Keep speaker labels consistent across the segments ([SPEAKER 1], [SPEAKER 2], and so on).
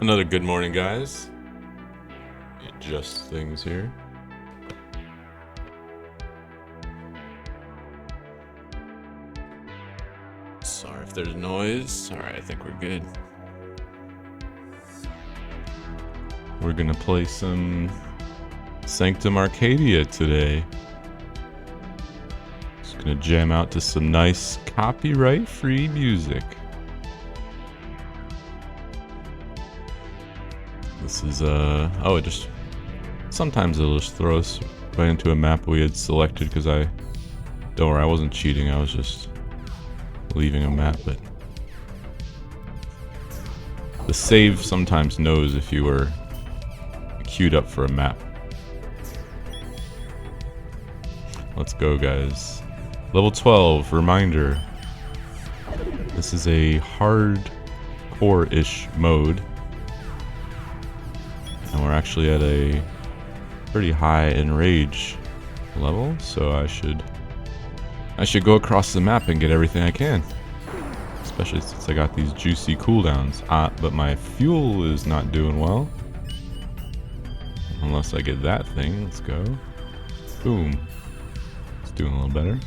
[SPEAKER 1] Another good morning, guys. Adjust things here. Sorry if there's noise. Alright, I think we're good. We're gonna play some Sanctum Arcadia today. Just gonna jam out to some nice copyright-free music. This is it just sometimes it'll just throw us right into a map we had selected because don't worry, I wasn't cheating, I was just leaving a map, but the save sometimes knows if you were queued up for a map. Let's go, guys. Level 12, reminder. This is a hardcore-ish mode. And we're actually at a pretty high enrage level, so I should go across the map and get everything I can. Especially since I got these juicy cooldowns. But my fuel is not doing well. Unless I get that thing. Let's go. Boom. It's doing a little better.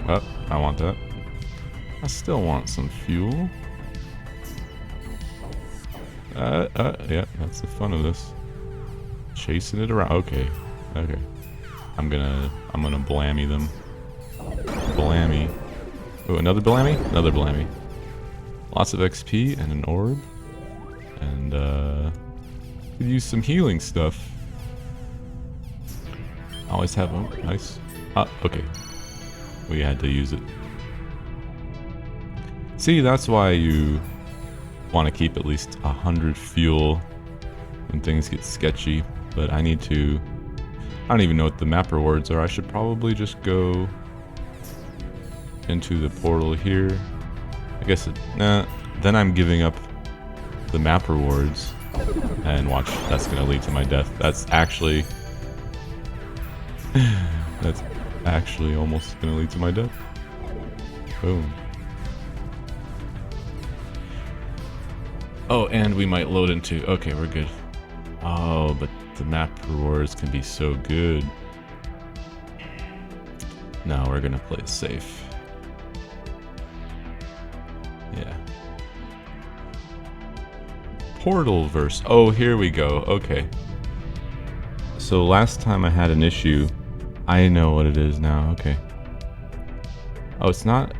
[SPEAKER 1] Oh, I want that. I still want some fuel. Yeah, that's the fun of this. Chasing it around. Okay. I'm gonna blammy them. Blammy. Oh, another blammy? Another blammy. Lots of XP and an orb. And, could use some healing stuff. Always have one. Nice. Okay. We had to use it. See, that's why you want to keep at least 100 fuel when things get sketchy. But I don't even know what the map rewards are. I should probably just go into the portal here. I guess then I'm giving up the map rewards. And watch, that's gonna lead to my death. That's actually almost gonna lead to my death. Boom. Oh, and we might load into... Okay, we're good. Oh, but the map rewards can be so good. No, we're gonna play it safe. Yeah. Portal verse. Oh, here we go. Okay. So last time I had an issue. I know what it is now. Okay. Oh, it's not...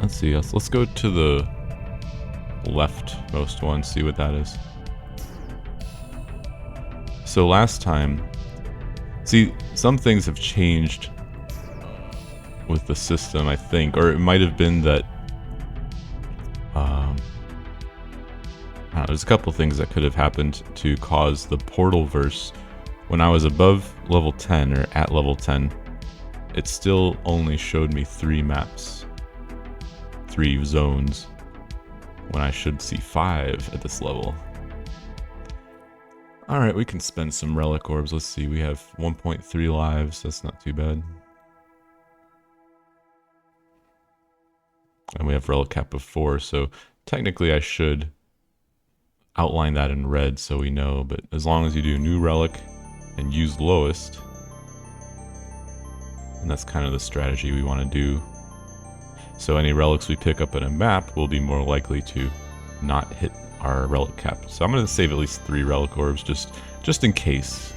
[SPEAKER 1] Let's see. Let's go to the leftmost one, see what that is. So last time, see, some things have changed with the system, I think, or it might have been that I don't know, there's a couple things that could have happened to cause the portal verse. When I was above level 10 or at level 10, it still only showed me 3 maps, 3 zones, when I should see 5 at this level. Alright, we can spend some relic orbs. Let's see, we have 1.3 lives. That's not too bad. And we have relic cap of 4, so technically I should outline that in red so we know, but as long as you do new relic and use lowest, and that's kind of the strategy we want to do. So any relics we pick up in a map will be more likely to not hit our relic cap. So I'm going to save at least 3 relic orbs just in case.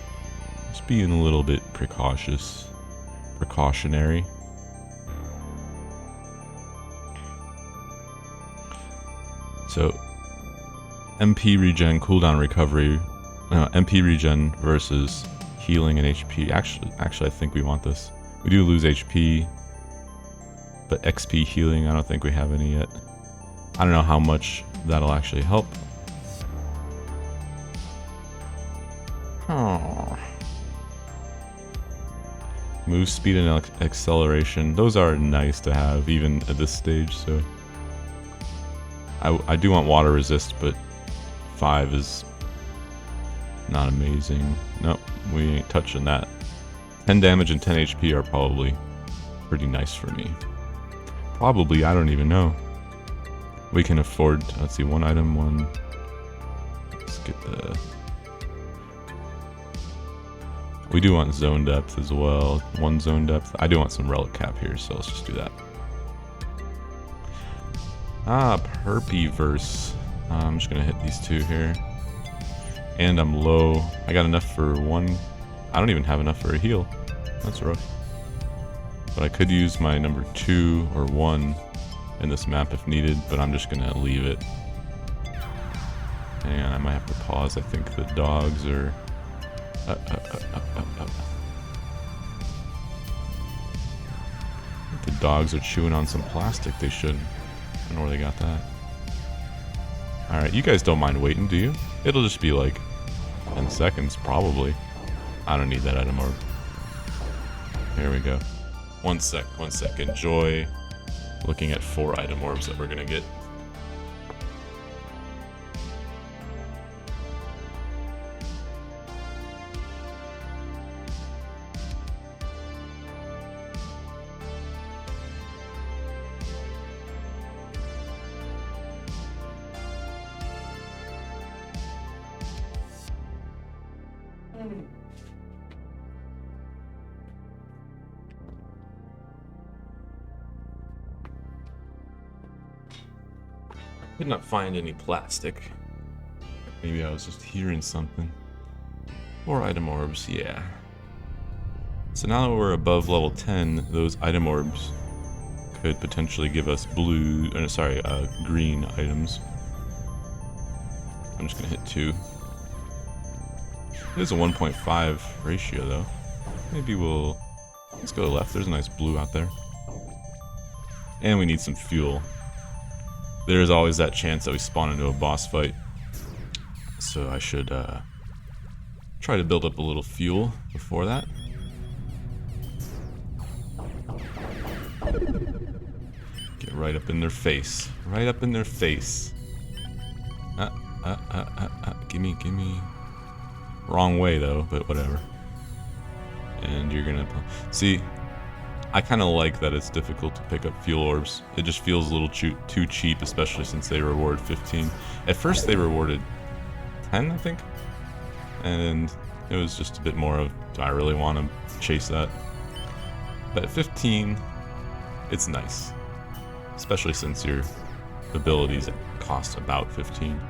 [SPEAKER 1] Just being a little bit precautionary. So MP regen, cooldown recovery, MP regen versus healing and HP. Actually I think we want this. We do lose HP. But XP healing, I don't think we have any yet. I don't know how much that'll actually help. Oh. Move speed and acceleration. Those are nice to have even at this stage, so... I do want water resist, but 5 is not amazing. Nope, we ain't touching that. 10 damage and 10 HP are probably pretty nice for me. Probably, I don't even know. We can afford, let's see, one item, one. Let's get the... We do want zone depth as well. One zone depth. I do want some relic cap here, so let's just do that. Ah, Perpyverse. I'm just gonna hit these two here. And I'm low. I got enough for one. I don't even have enough for a heal. That's rough. But I could use my number 2 or 1 in this map if needed, but I'm just gonna leave it. And I might have to pause. I think the dogs are... The dogs are chewing on some plastic. They shouldn't. I don't know where they got that. Alright, you guys don't mind waiting, do you? It'll just be like 10 seconds, probably. I don't need that item orb. Here we go. One sec. Enjoy looking at 4 item orbs that we're gonna get. Could not find any plastic. Maybe I was just hearing something. 4 item orbs, yeah. So now that we're above level 10, those item orbs could potentially give us green items. I'm just gonna hit 2. It is a 1.5 ratio though. Maybe let's go left. There's a nice blue out there. And we need some fuel. There's always that chance that we spawn into a boss fight. So I should try to build up a little fuel before that. Get right up in their face. Right up in their face. Gimme. Wrong way though, but whatever. And you're gonna... See, I kind of like that it's difficult to pick up fuel orbs. It just feels a little too cheap, especially since they reward 15. At first they rewarded 10, I think. And it was just a bit more of, do I really want to chase that? But at 15, it's nice. Especially since your abilities cost about 15.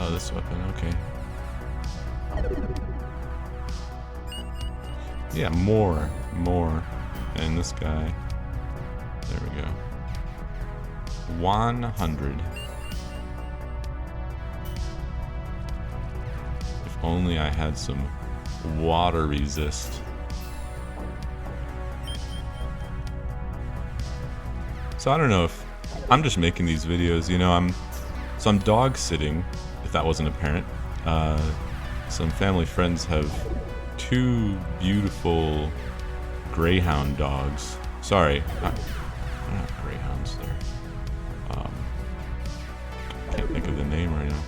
[SPEAKER 1] Oh, this weapon, okay. Yeah, more. And this guy, there we go. 100. If only I had some water resist. So I don't know if I'm just making these videos, you know, I'm dog sitting, if that wasn't apparent. Some family friends have 2 beautiful greyhound dogs. Sorry, they're not greyhounds, they're can't think of the name right now.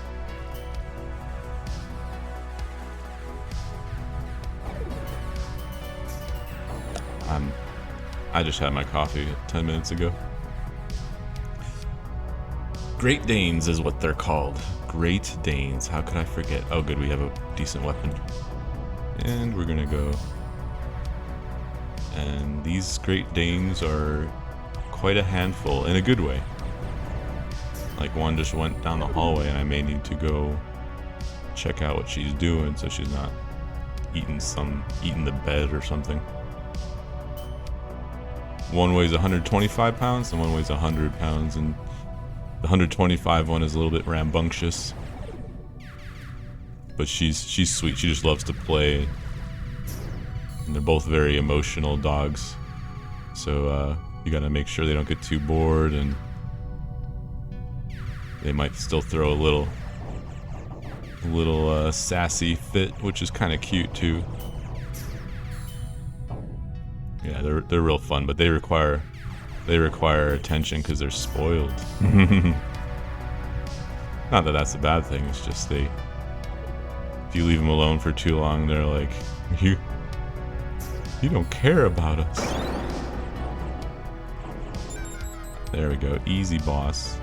[SPEAKER 1] I just had my coffee 10 minutes ago. Great Danes is what they're called. Great Danes. How could I forget? Oh good, we have a decent weapon. And we're gonna go. And these Great Danes are quite a handful, in a good way. Like one just went down the hallway and I may need to go check out what she's doing so she's not eating the bed or something. One weighs 125 pounds and one weighs 100 pounds, and the 125 one is a little bit rambunctious. But she's sweet, she just loves to play. And they're both very emotional dogs. So you gotta make sure they don't get too bored, and they might still throw a little sassy fit, which is kind of cute too. Yeah, they're real fun, but they require attention because they're spoiled. Not that that's a bad thing. It's just they If you leave them alone for too long, they're like, you don't care about us. There we go, easy boss.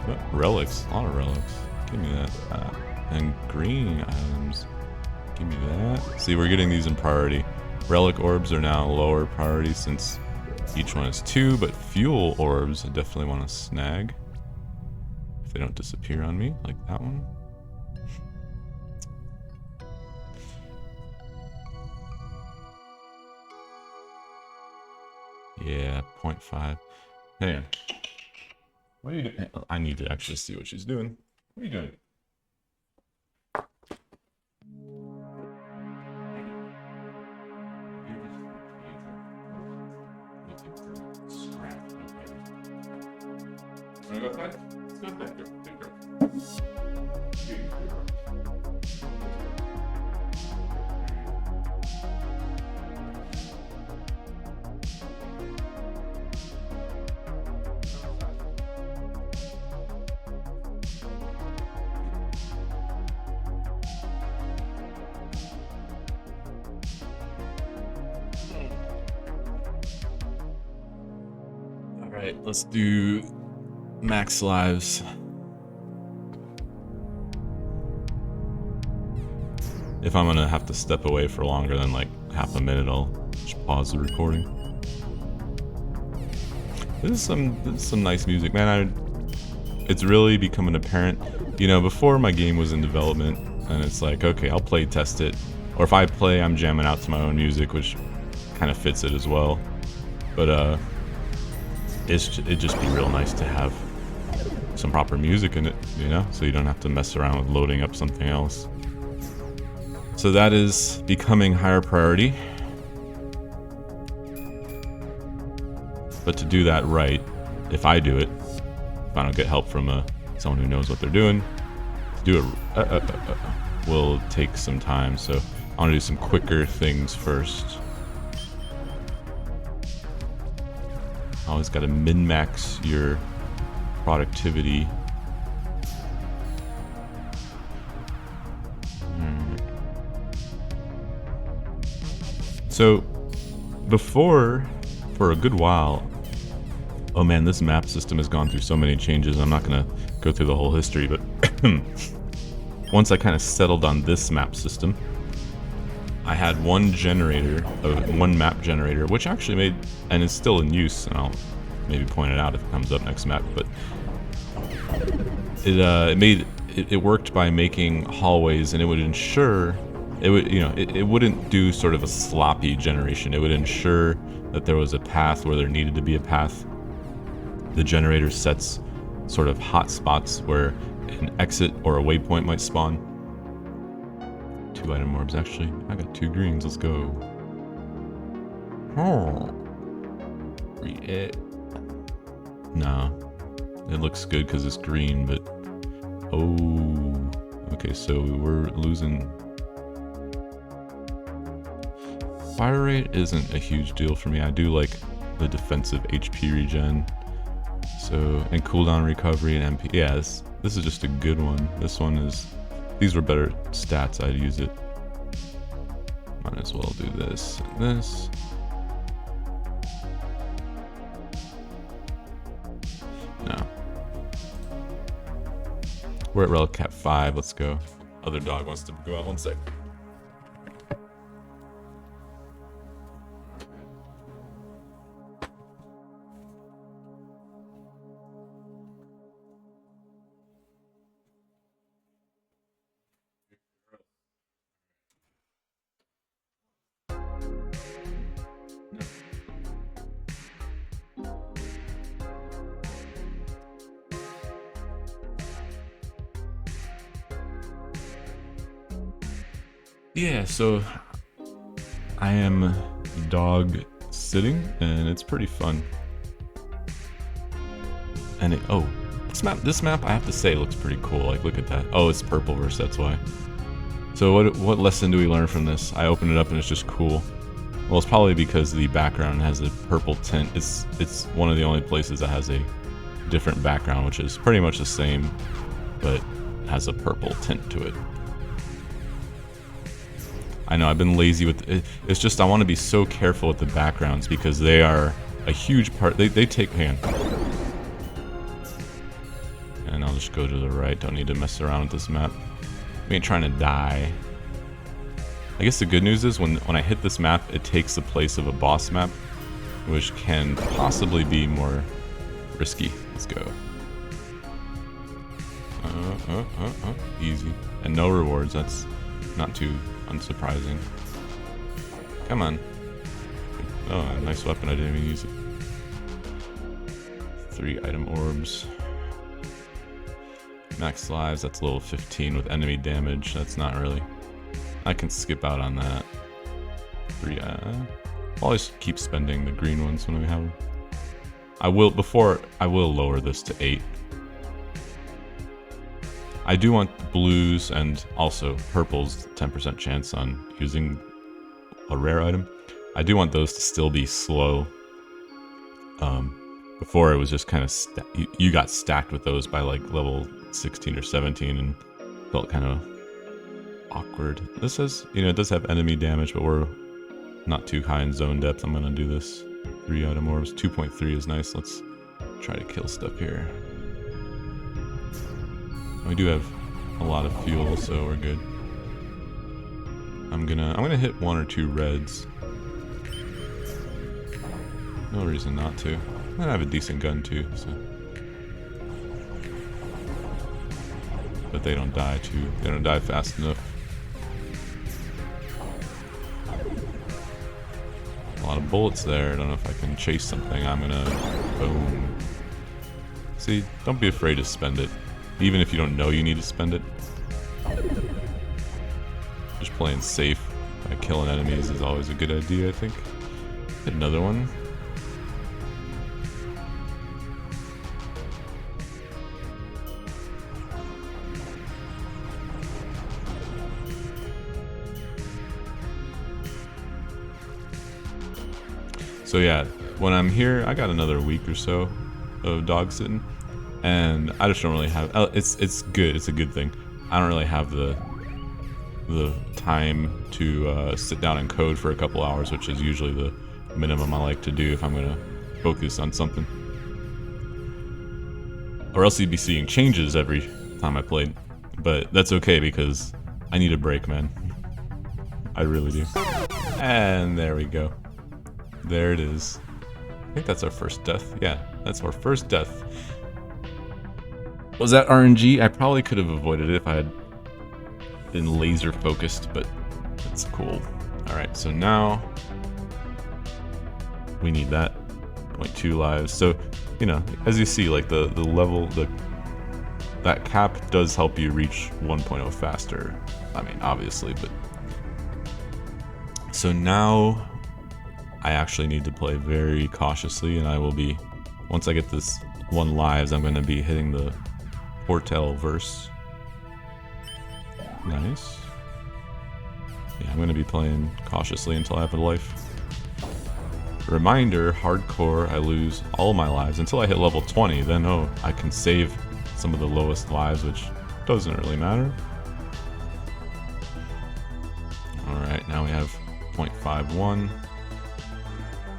[SPEAKER 1] Oh, relics, a lot of relics. Give me that. And green items. Give me that. See, we're getting these in priority. Relic orbs are now lower priority since each one is 2, but fuel orbs I definitely want to snag. If they don't disappear on me, like that one. Yeah, 0.5. Hang on. What are you doing? I need to actually see what she's doing. What are you doing? Wanna go outside? Let's go outside. Good girl. Alright, let's do max lives. If I'm gonna have to step away for longer than like half a minute, I'll just pause the recording. This is some nice music, man. It's really becoming apparent. You know, before my game was in development, and it's like, okay, I'll play test it, or if I play, I'm jamming out to my own music, which kind of fits it as well. But it'd just be real nice to have some proper music in it, you know, so you don't have to mess around with loading up something else. So that is becoming higher priority. But to do that right, if I do it, if I don't get help from someone who knows what they're doing, to do it will take some time. So I want to do some quicker things first. Always got to min-max your productivity. So before, for a good while, oh man, this map system has gone through so many changes. I'm not gonna go through the whole history, but once I kind of settled on this map system, I had one generator, one map generator, which actually made, and is still in use, and I'll maybe point it out if it comes up next map, but it worked by making hallways, and it would ensure, it wouldn't do sort of a sloppy generation. It would ensure that there was a path where there needed to be a path. The generator sets sort of hot spots where an exit or a waypoint might spawn. 2 item orbs, actually. I got 2 greens, let's go. Oh. No. It looks good because it's green, but... Oh. Okay, so we're losing... Fire rate isn't a huge deal for me. I do like the defensive HP regen. So, and cooldown recovery and MP. Yeah, this is just a good one. This one is... These were better stats, I'd use it. Might as well do this and this. No. We're at Relic Cap 5, let's go. Other dog wants to go out, 1 sec. Yeah, so I am dog sitting, and it's pretty fun. And this map I have to say looks pretty cool. Like, look at that. Oh, it's purple verse, that's why. So what lesson do we learn from this? I open it up and it's just cool. Well, it's probably because the background has a purple tint. It's one of the only places that has a different background, which is pretty much the same, but has a purple tint to it. I know I've been lazy with it. It's just I want to be so careful with the backgrounds because they are a huge part. They take hand. And I'll just go to the right. Don't need to mess around with this map. We ain't trying to die. I guess the good news is when I hit this map, it takes the place of a boss map, which can possibly be more risky. Let's go. Easy. And no rewards. That's not too unsurprising. Come on. Oh, a nice weapon. I didn't even use it. 3 item orbs. Max lives. That's level 15 with enemy damage. That's not really... I can skip out on that. 3... I'll always keep spending the green ones when we have them. I will lower this to 8. I do want blues and also purples 10% chance on using a rare item. I do want those to still be slow. Before it was just kind of you got stacked with those by like level 16 or 17 and felt kind of awkward. This has, you know, it does have enemy damage, but we're not too high in zone depth. I'm gonna do this. 3 item orbs. 2.3 is nice. Let's try to kill stuff here. We do have a lot of fuel, so we're good. I'm gonna hit 1 or 2 reds. No reason not to. I have a decent gun too, so. But they don't die too. They don't die fast enough. A lot of bullets there. I don't know if I can chase something. I'm gonna boom. See, don't be afraid to spend it. Even if you don't know you need to spend it. Just playing safe by killing enemies is always a good idea, I think. Hit another one. So yeah, when I'm here, I got another week or so of dog sitting, and I just don't really have. It's good. It's a good thing. I don't really have the time to sit down and code for a couple hours, which is usually the minimum I like to do if I'm gonna focus on something. Or else you'd be seeing changes every time I played, but that's okay because I need a break, man. I really do. And there we go. There it is. I think that's our first death. Yeah, that's our first death. Was that RNG? I probably could have avoided it if I had been laser focused, but that's cool. Alright, so now we need that 0.2 lives. So, you know, as you see, like the level, that cap does help you reach 1.0 faster. I mean, obviously, but... So now I actually need to play very cautiously, and I will be, once I get this 1 lives, I'm going to be hitting the Portal verse. Nice. Yeah, I'm going to be playing cautiously until I have a life. Reminder, hardcore, I lose all my lives until I hit level 20, then oh, I can save some of the lowest lives, which doesn't really matter. Alright, now we have 0.51.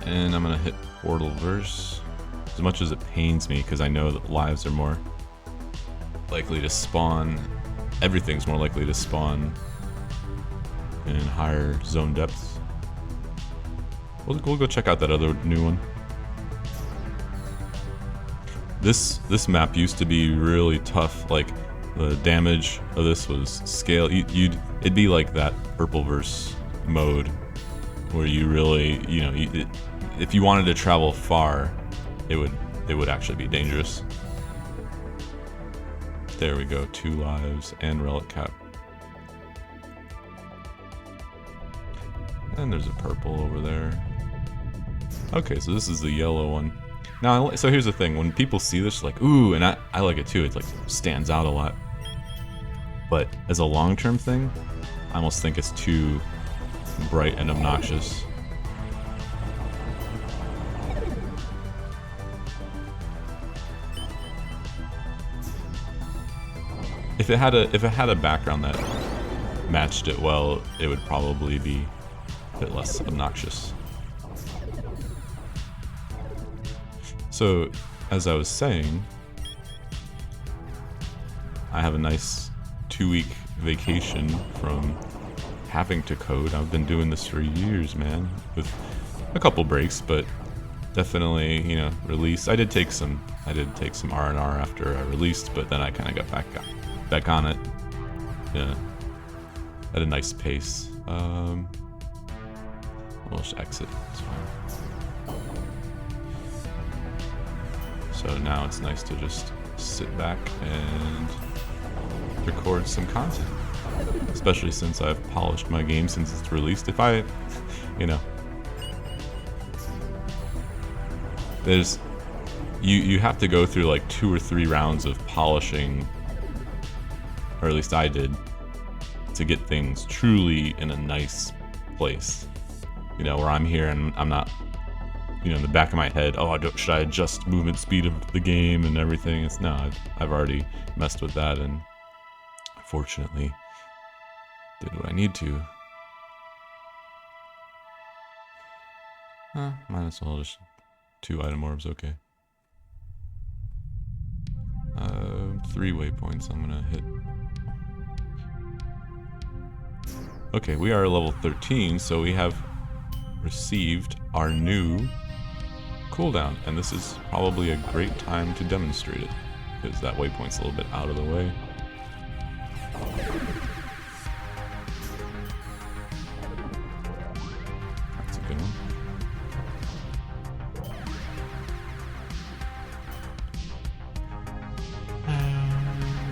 [SPEAKER 1] And I'm gonna hit Portal Verse. As much as it pains me, because I know that lives are more likely to spawn. Everything's more likely to spawn in higher zone depths. We'll go check out that other new one. This map used to be really tough. Like the damage of this was scale. It'd be like that Purple Verse mode, where you really, you know, if you wanted to travel far, it would actually be dangerous. There we go, 2 lives and relic cap. And there's a purple over there. Okay, so this is the yellow one. Now, so here's the thing, when people see this, like, ooh, and I like it too, it like stands out a lot. But as a long-term thing, I almost think it's too bright and obnoxious. If it had a background that matched it well, it would probably be a bit less obnoxious. So, as I was saying, I have a nice 2-week vacation from having to code. I've been doing this for years, man, with a couple breaks, but definitely, you know, release. I did take some R&R after I released, but then I kind of got back on it, yeah, at a nice pace. We'll just exit. It's fine. So now it's nice to just sit back and record some content, especially since I've polished my game since it's released. If I, you know, there's you have to go through like 2 or 3 rounds of polishing, or at least I did, to get things truly in a nice place. You know, where I'm here and I'm not, you know, in the back of my head, oh, should I adjust movement speed of the game and everything? It's no, I've already messed with that and fortunately did what I need to. Might as well just 2 item orbs, okay. 3 waypoints I'm gonna hit. Okay, we are level 13, so we have received our new cooldown, and this is probably a great time to demonstrate it, because that waypoint's a little bit out of the way. That's a good one.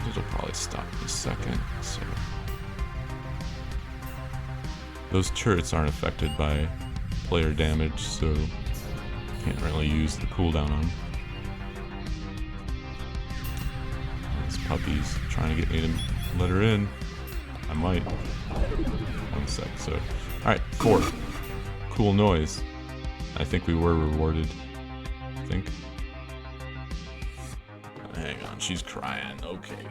[SPEAKER 1] It'll probably stop in a second, so... Those turrets aren't affected by player damage, so can't really use the cooldown on. This puppy's trying to get me to let her in. I might. 1 sec, so... Alright, 4. Cool noise. I think we were rewarded. I think. Hang on, she's crying. Okay.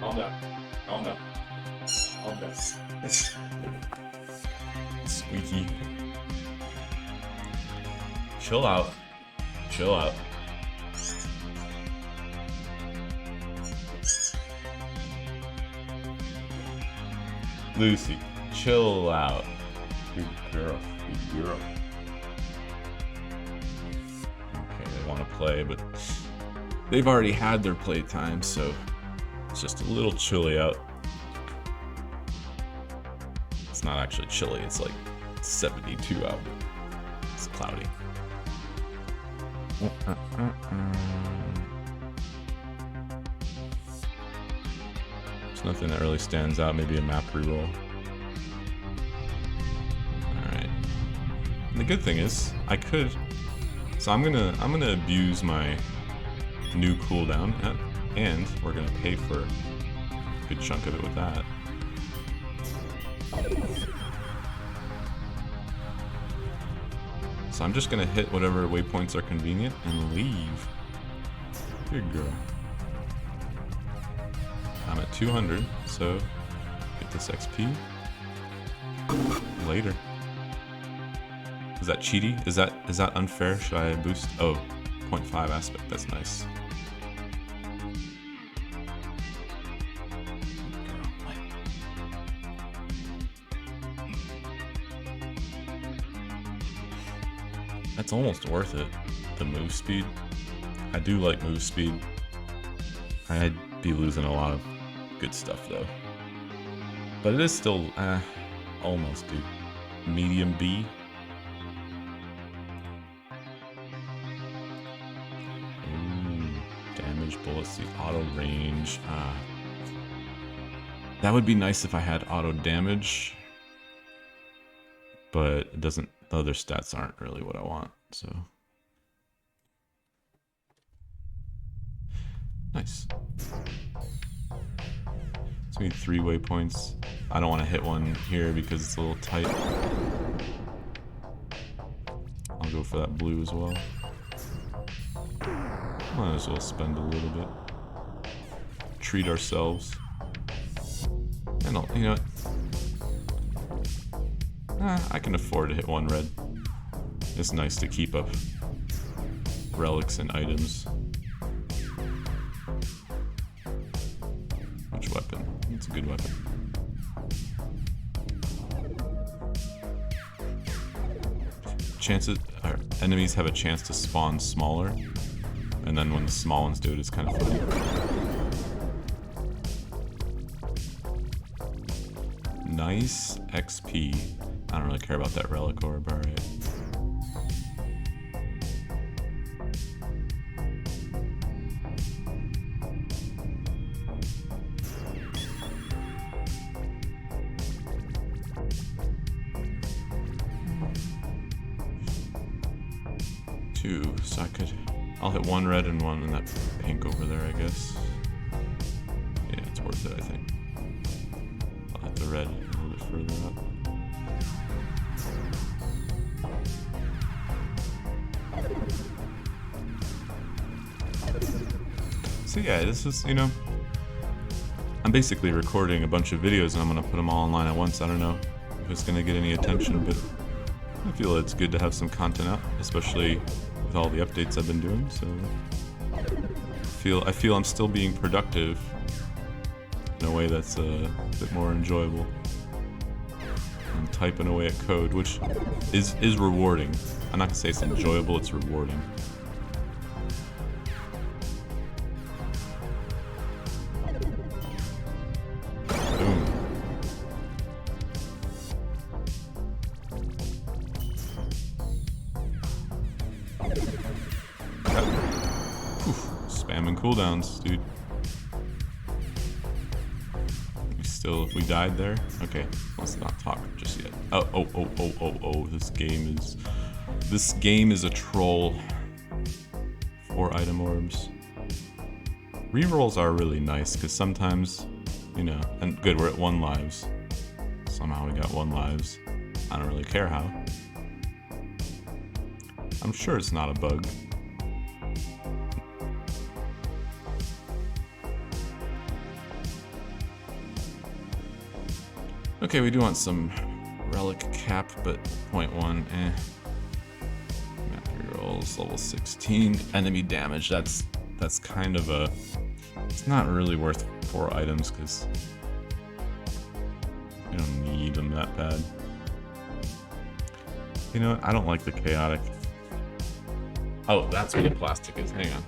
[SPEAKER 1] Calm down. Calm down. Calm down. Squeaky. Chill out. Chill out. Lucy, chill out. Good girl. Good girl. Okay, they want to play, but they've already had their playtime, so it's just a little chilly out. It's not actually chilly, it's like 72 out. It's cloudy. There's nothing that really stands out, maybe a map reroll. Alright. And the good thing is, I could... So I'm gonna abuse my new cooldown, and we're gonna pay for a good chunk of it with that. So I'm just gonna hit whatever waypoints are convenient and leave. Good girl. I'm at 200, so get this XP. Later. Is that cheaty? Is that unfair? Should I boost? Oh, 0.5 aspect. That's nice. That's almost worth it. The move speed. I do like move speed. I'd be losing a lot of good stuff though. But it is still almost, dude. Medium B. Damage, bullets, the auto range. That would be nice if I had auto damage, but it doesn't. The other stats aren't really what I want, so nice. So we need 3 waypoints. I don't want to hit one here because it's a little tight. go for that blue as well. Might as well spend a little bit. Treat ourselves. And I'll, you know what? I can afford to hit one red. It's nice to keep up relics and items. Which weapon? It's a good weapon. Chances, our enemies have a chance to spawn smaller, and then when the small ones do it, it's kind of funny. Nice XP. I don't really care about that relic orb, alright. Two, so I'll hit one red and one in that pink over there, I guess. Yeah, it's worth it, I think. I'll hit the red a little bit further up. So yeah, this is, you know, I'm basically recording a bunch of videos and I'm gonna put them all online at once. I don't know if it's gonna get any attention, but I feel it's good to have some content out, especially with all the updates I've been doing, so I feel I'm still being productive in a way that's a bit more enjoyable. I'm typing away at code, which is rewarding. I'm not gonna say it's enjoyable, it's rewarding. Boom. Spamming cooldowns, dude. If we died there? Okay, let's not talk just yet. Oh, this game is a troll. 4 item orbs. Rerolls are really nice, because sometimes, you know, and good, we're at 1 lives. Somehow we got 1 lives. I don't really care how. I'm sure it's not a bug. Okay, we do want some relic cap, but 0.1, eh. Map rerolls, level 16. Enemy damage, that's kind of a... It's not really worth 4 items, because you don't need them that bad. You know what, I don't like the chaotic. Oh, that's what the plastic is, hang on.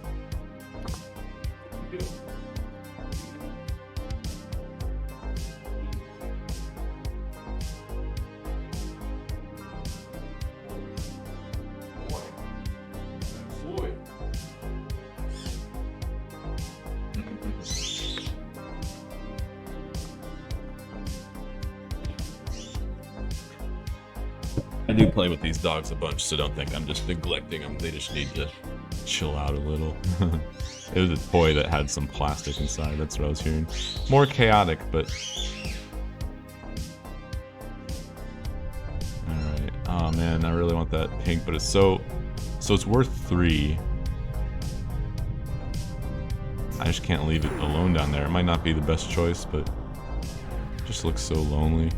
[SPEAKER 1] I do play with these dogs a bunch, so don't think I'm just neglecting them. They just need to chill out a little. It was a toy that had some plastic inside, that's what I was hearing. More chaotic, but... Alright, oh man, I really want that pink, but it's so it's worth 3. I just can't leave it alone down there. It might not be the best choice, but it just looks so lonely.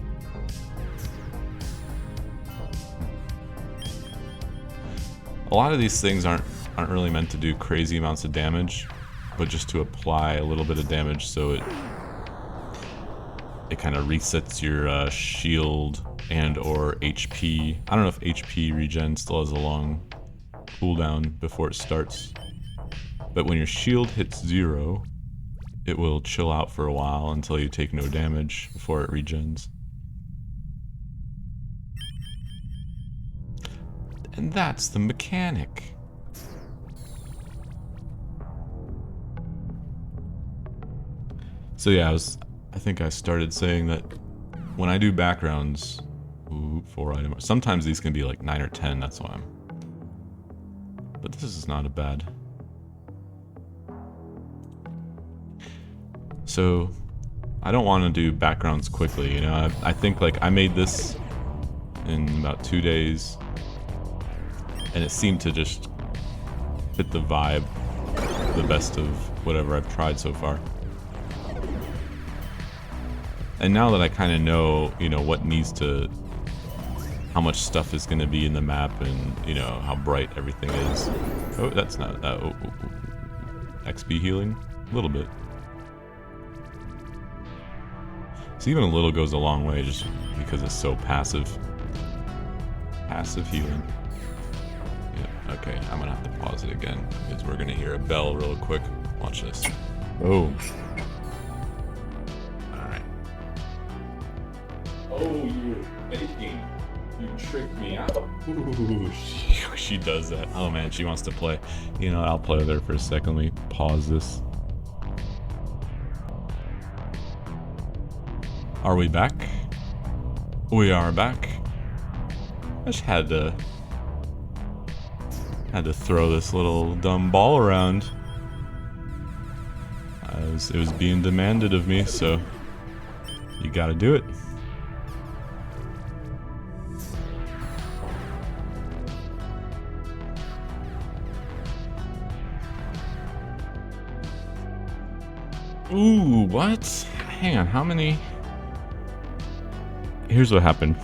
[SPEAKER 1] A lot of these things aren't really meant to do crazy amounts of damage, but just to apply a little bit of damage so it kind of resets your shield and or HP. I don't know if HP regen still has a long cooldown before it starts, but when your shield hits 0, it will chill out for a while until you take no damage before it regens. And that's the mechanic. So yeah, I think I started saying that when I do backgrounds, 4 items. Sometimes these can be like 9 or 10, that's why but this is not a bad. So I don't want to do backgrounds quickly, you know. I think like I made this in about 2 days. and it seemed to just fit the vibe the best of whatever I've tried so far. And now that I kind of know, you know, what needs to, how much stuff is going to be in the map, and you know how bright everything is. Oh, that's not XP healing, a little bit. So even a little goes a long way, just because it's so passive. Passive healing. Yeah, okay, I'm gonna have to pause it again, because we're gonna hear a bell real quick. Watch this. Oh. Alright. Oh, you're faking. You tricked me out. Ooh, she does that. Oh man, she wants to play. You know, I'll play with her for a second. Let me pause this. Are we back? We are back. I just had to throw this little dumb ball around. It was being demanded of me, so you gotta do it. Ooh, what? Hang on, how many? Here's what happened.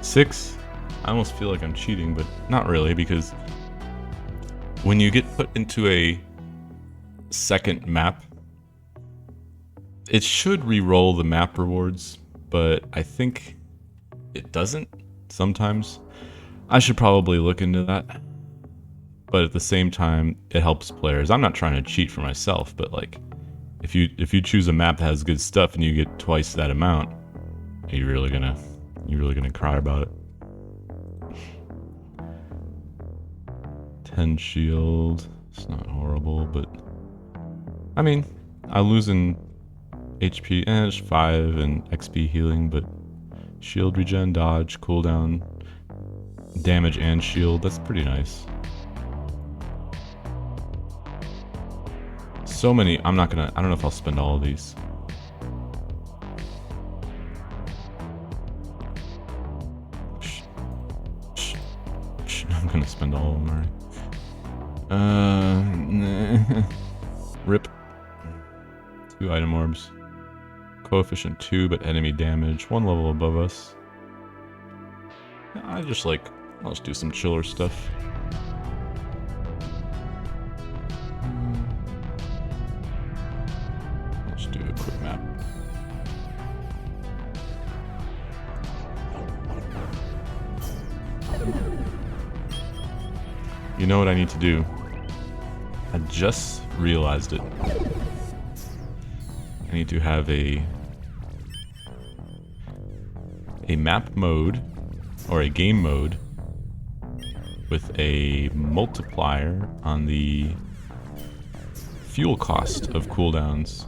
[SPEAKER 1] 6. I almost feel like I'm cheating, but not really, because when you get put into a second map, it should re-roll the map rewards, but I think it doesn't sometimes. I should probably look into that. But at the same time, it helps players. I'm not trying to cheat for myself, but like, if you choose a map that has good stuff and you get twice that amount, you're really gonna cry about it. 10 shield. It's not horrible, but I mean, I lose in HP and just 5 and XP healing, but shield regen, dodge, cooldown, damage and shield. That's pretty nice. So many. I don't know if I'll spend all of these. I'm gonna spend all of them already. Rip. 2 item orbs. Coefficient 2, but enemy damage 1 level above us. I'll just do some chiller stuff. Let's do a quick map. You know what I need to do? I just realized it. I need to have a map mode, or a game mode, with a multiplier on the fuel cost of cooldowns,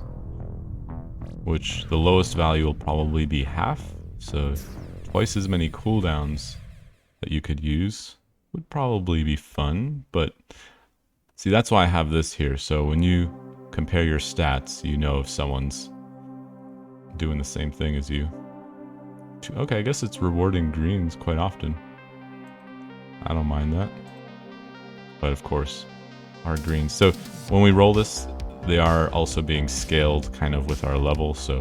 [SPEAKER 1] which the lowest value will probably be half, so twice as many cooldowns that you could use would probably be fun. But see, that's why I have this here, so when you compare your stats, you know if someone's doing the same thing as you. Okay, I guess it's rewarding greens quite often. I don't mind that. But of course, our greens. So when we roll this, they are also being scaled kind of with our level, so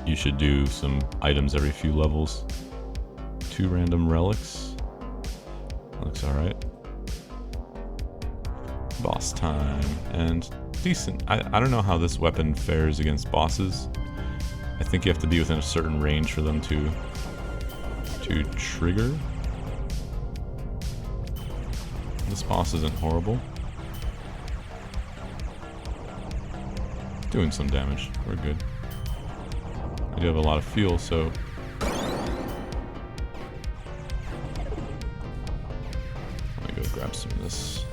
[SPEAKER 1] you should do some items every few levels. 2 random relics. Looks alright. Boss time. And decent. I don't know how this weapon fares against bosses. I think you have to be within a certain range for them to trigger. This boss isn't horrible. Doing some damage. We're good. I do have a lot of fuel, so grab some of this.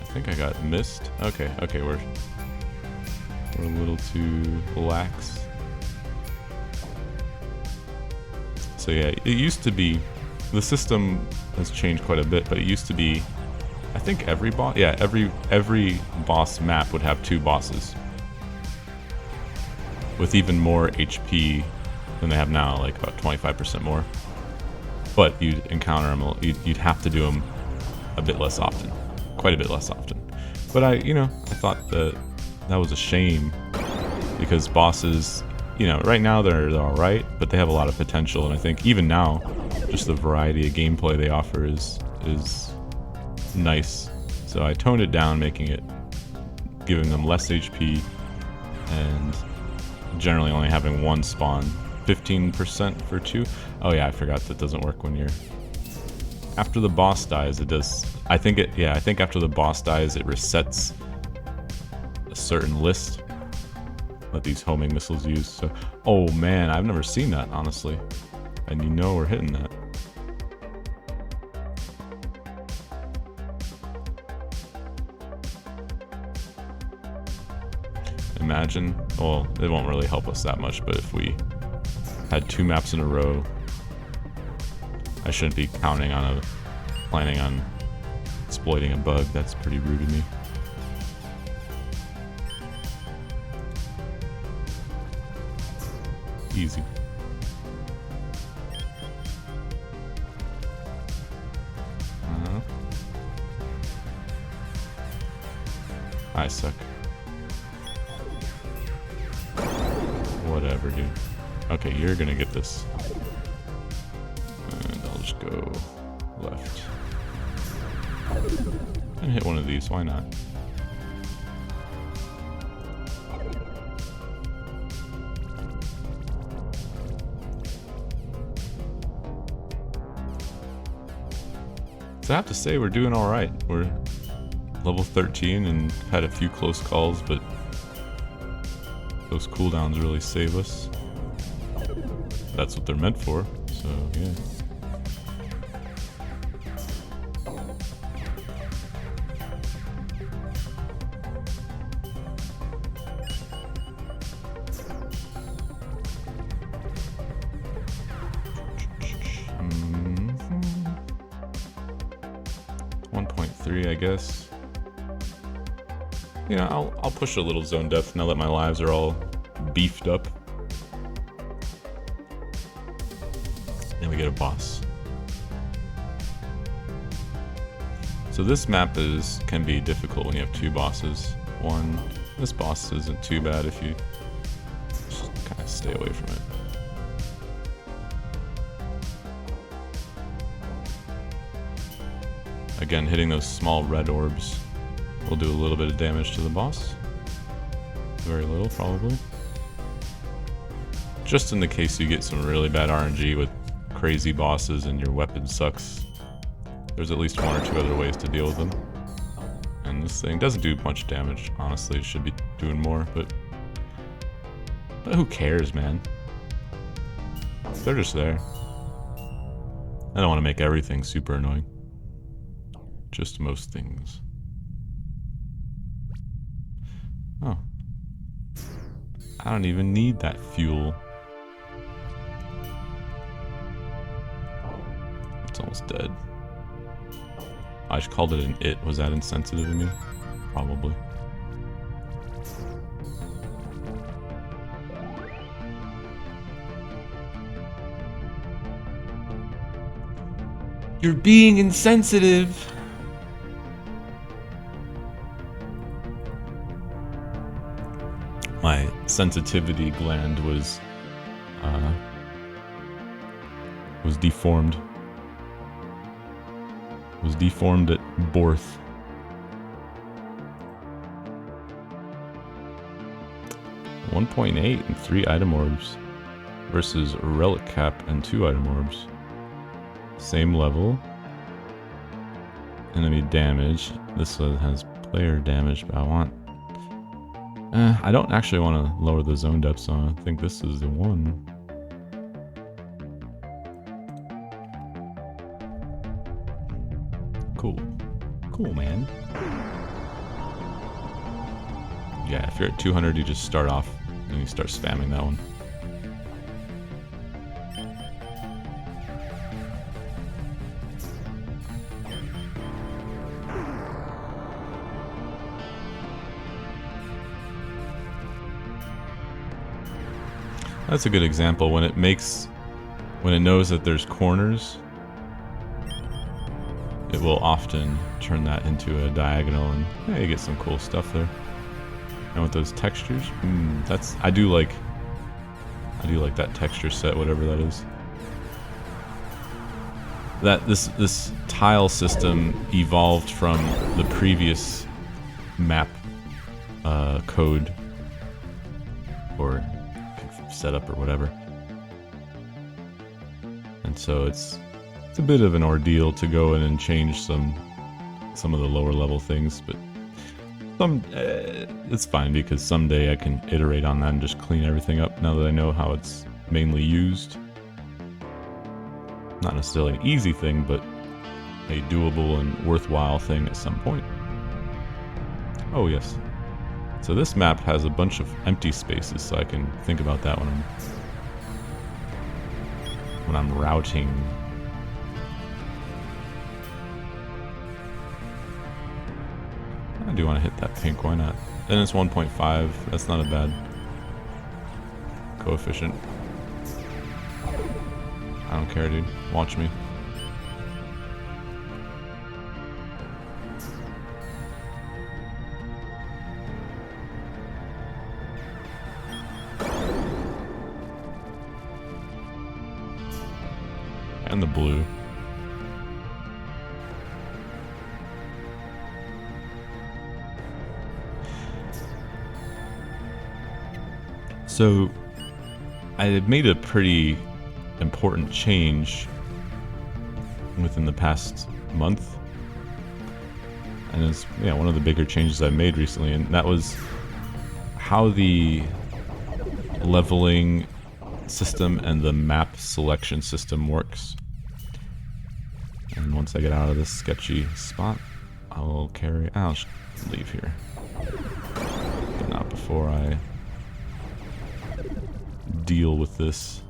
[SPEAKER 1] I think I got missed. Okay, we're a little too lax. So yeah, it used to be, the system has changed quite a bit, but it used to be, I think every boss, yeah, every boss map would have 2 bosses with even more HP than they have now, like about 25% more. but you'd encounter them. You'd have to do them a bit less often, quite a bit less often. But I thought that was a shame, because bosses, right now they're all right, but they have a lot of potential, and I think even now, just the variety of gameplay they offer is nice. So I toned it down, giving them less HP, and generally only having one spawn. 15% for 2. Oh yeah, I forgot that doesn't work when you're... After the boss dies, it does... I think after the boss dies, it resets a certain list that these homing missiles use. So, oh man, I've never seen that, honestly. And we're hitting that. Imagine, well, it won't really help us that much, but if we had 2 maps in a row, I shouldn't be planning on exploiting a bug. That's pretty rude of me. Easy. I suck. Whatever, dude. Okay, you're gonna get this. And I'll just go left. And hit one of these, why not? So I have to say, we're doing alright. We're level 13 and had a few close calls, but those cooldowns really save us. That's what they're meant for, so yeah. Mm-hmm. 1.3, I guess. I'll push a little zone depth now that my lives are all beefed up. Then we get a boss. So this map can be difficult when you have 2 bosses. This boss isn't too bad if you just kind of stay away from it. Again, hitting those small red orbs will do a little bit of damage to the boss. Very little, probably. Just in the case you get some really bad RNG with crazy bosses and your weapon sucks, there's at least 1 or 2 other ways to deal with them. And this thing doesn't do much damage, honestly. It should be doing more, but who cares, man? They're just there. I don't want to make everything super annoying. Just most things. Oh. I don't even need that fuel. It's almost dead. I just called it an it. Was that insensitive of me? Probably. You're being insensitive! My sensitivity gland was deformed. Was deformed at birth. .8 and 3 item orbs versus a relic cap and 2 item orbs. Same level. Enemy damage. This one has player damage, but I don't actually want to lower the zone depth, so I think this is the one. Cool. Cool, man. Yeah, if you're at 200, you just start off and you start spamming that one. That's a good example. When it knows that there's corners, it will often turn that into a diagonal, and hey, you get some cool stuff there. And with those textures, I do like that texture set, whatever that is. That this tile system evolved from the previous map code or setup or whatever, and so it's a bit of an ordeal to go in and change some of the lower level things, but it's fine because someday I can iterate on that and just clean everything up now that I know how it's mainly used. Not necessarily an easy thing, but a doable and worthwhile thing at some point. Oh yes. So this map has a bunch of empty spaces, so I can think about that when I'm routing. I do want to hit that pink, why not? And it's 1.5, that's not a bad coefficient. I don't care, dude. Watch me. And the blue. So I had made a pretty important change within the past month, and it's one of the bigger changes I made recently, and that was how the leveling system and the map selection system works. And once I get out of this sketchy spot, I'll just leave here, but not before I deal with this.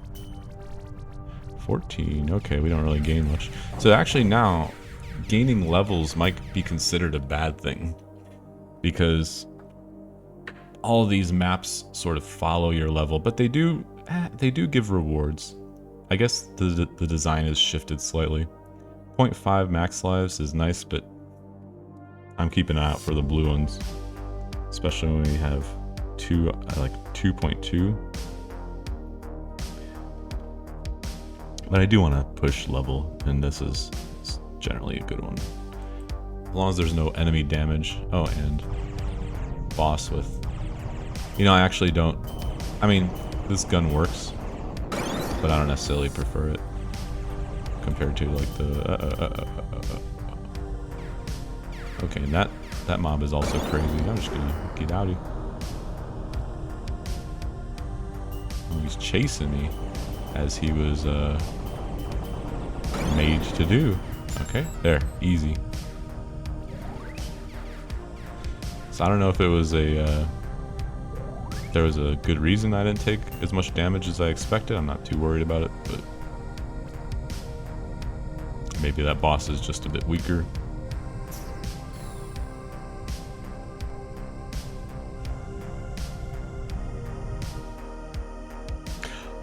[SPEAKER 1] 14, okay, we don't really gain much. So actually now, gaining levels might be considered a bad thing, because all of these maps sort of follow your level, but they do give rewards. I guess the design is shifted slightly. 0.5 max lives is nice, but I'm keeping an eye out for the blue ones, especially when we have I like 2.2. But I do want to push level, and this is generally a good one. As long as there's no enemy damage. Oh, and boss with... I actually don't... I mean, this gun works, but I don't necessarily prefer it compared to, like, the... Okay, and that mob is also crazy. I'm just gonna get outie. Oh, he's chasing me as he was, made to do. Okay, there, easy. So I don't know if it was there was a good reason I didn't take as much damage as I expected. I'm not too worried about it, but maybe that boss is just a bit weaker.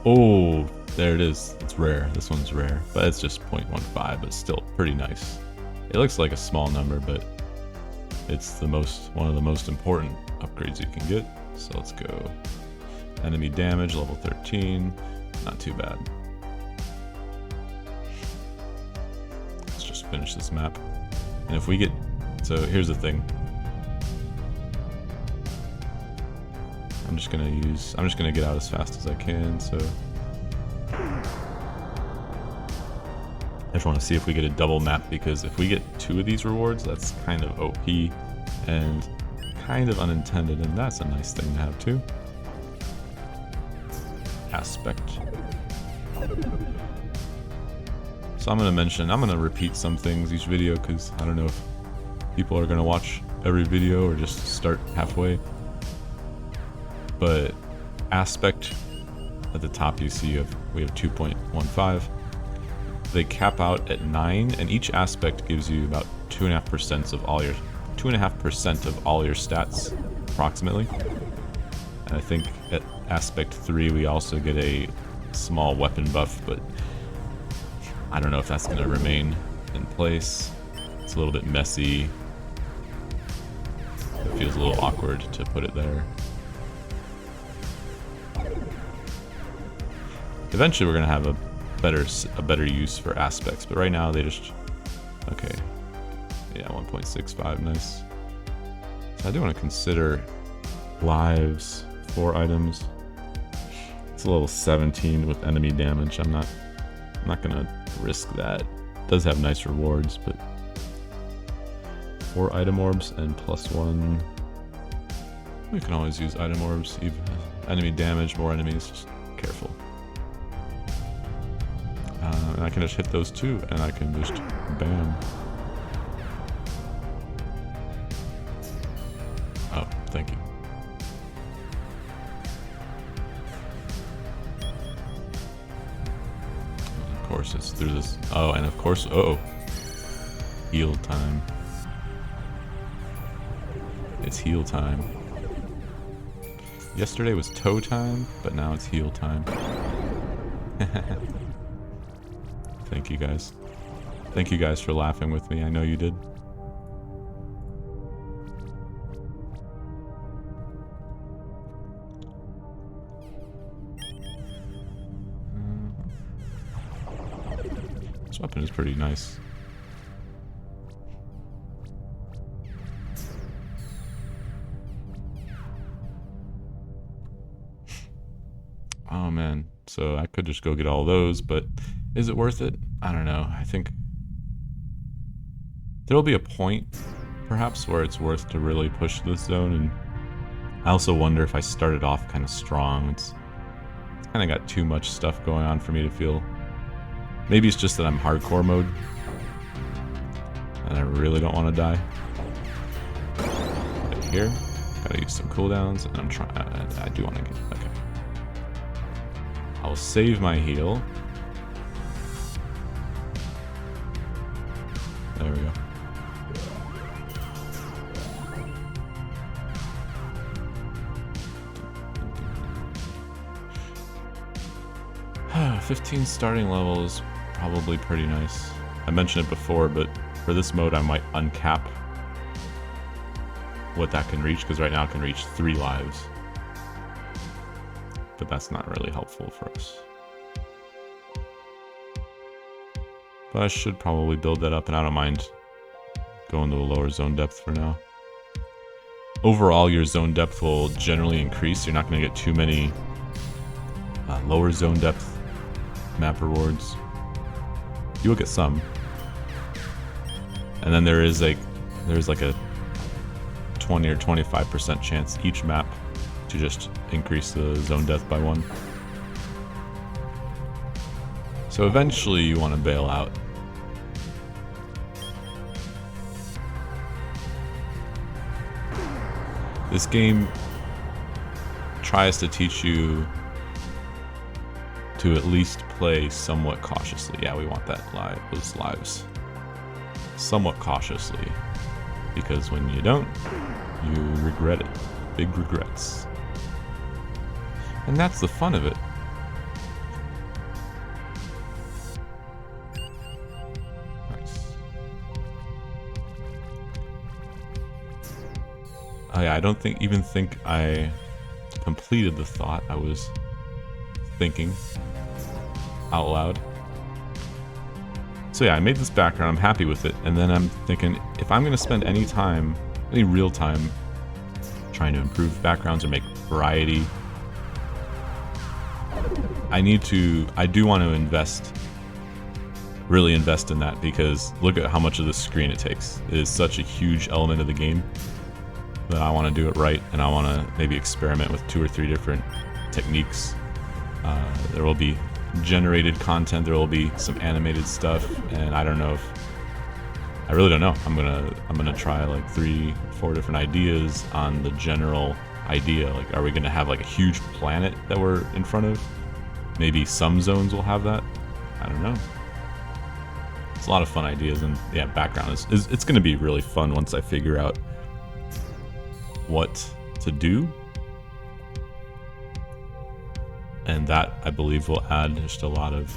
[SPEAKER 1] Oh, there it is. It's rare. This one's rare, but it's just 0.15, but still pretty nice. It looks like a small number, but it's one of the most important upgrades you can get. So let's go. Enemy damage, level 13. Not too bad. Let's just finish this map. And if we get... So here's the thing. I'm just gonna get out as fast as I can, so... I just want to see if we get a double map, because if we get 2 of these rewards, that's kind of OP and kind of unintended, and that's a nice thing to have too. Aspect. So I'm going to repeat some things each video, because I don't know if people are going to watch every video or just start halfway. But aspect, at the top you see we have 2.15. They cap out at 9, and each aspect gives you about 2.5% of all your 2.5% of all your stats, approximately. And I think at aspect 3 we also get a small weapon buff, but I don't know if that's going to remain in place. It's a little bit messy. It feels a little awkward to put it there. Eventually we're gonna have a better use for aspects, but right now they just... Okay. Yeah, 1.65, nice. So I do want to consider lives, 4 items. It's a level 17 with enemy damage. I'm not gonna risk that. It does have nice rewards, but 4 item orbs and +1. We can always use item orbs. Even enemy damage, more enemies. Just careful. And I can just hit those 2, and I can just bam. Oh, thank you. Of course, it's through this. Oh, and of course, heal time. It's heal time. Yesterday was toe time, but now it's heal time. Thank you guys. Thank you guys for laughing with me. I know you did. This weapon is pretty nice. Oh man, so I could just go get all those, but is it worth it? I don't know. I think there'll be a point, perhaps, where it's worth to really push this zone, and I also wonder if I started off kind of strong. It's kind of got too much stuff going on for me to feel. Maybe it's just that I'm hardcore mode, and I really don't want to die. Right here, gotta use some cooldowns, and I'm trying. I do want to get. Okay. I'll save my heal. There we go. Ah, 15 starting level is probably pretty nice. I mentioned it before, but for this mode I might uncap what that can reach, because right now it can reach 3 lives. But that's not really helpful for us. But I should probably build that up, and I don't mind going to a lower zone depth for now. Overall, your zone depth will generally increase. You're not going to get too many lower zone depth map rewards. You will get some. And then there's like a 20 or 25% chance each map to just increase the zone depth by 1. So eventually you want to bail out. This game tries to teach you to at least play somewhat cautiously. Yeah, we want those lives. Somewhat cautiously. Because when you don't, you regret it. Big regrets. And that's the fun of it. Nice. Oh yeah, I don't even think I completed the thought I was thinking out loud. So yeah, I made this background, I'm happy with it, and then I'm thinking, if I'm gonna spend any real time trying to improve backgrounds or make variety, I do want to really invest in that, because look at how much of the screen it takes. It is such a huge element of the game that I want to do it right, and I want to maybe experiment with 2 or 3 different techniques. There will be generated content, there will be some animated stuff, and I really don't know. I'm gonna try like 3 or 4 different ideas on the general idea. Like, are we gonna have like a huge planet that we're in front of? Maybe some zones will have that. I don't know. It's a lot of fun ideas, and yeah, background is it's gonna be really fun once I figure out what to do. And that, I believe, will add just a lot of...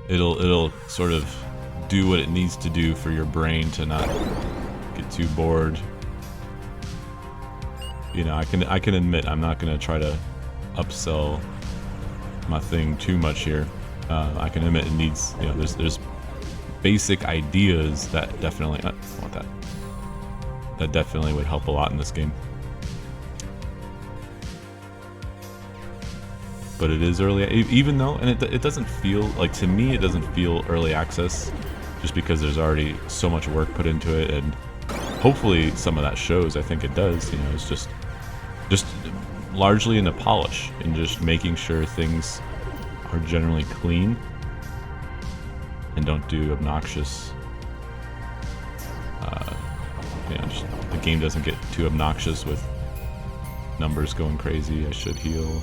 [SPEAKER 1] It'll sort of do what it needs to do for your brain to not get too bored. You know, I can admit I'm not gonna try to upsell my thing too much here. I can admit it needs, you know, there's basic ideas that definitely that definitely would help a lot in this game. But it is early, even though, and it doesn't feel like, to me it doesn't feel early access, just because there's already so much work put into it, and hopefully some of that shows. I think it does. You know, it's just largely in the polish and just making sure things are generally clean and don't do obnoxious. You know, just, the game doesn't get too obnoxious with numbers going crazy. I should heal.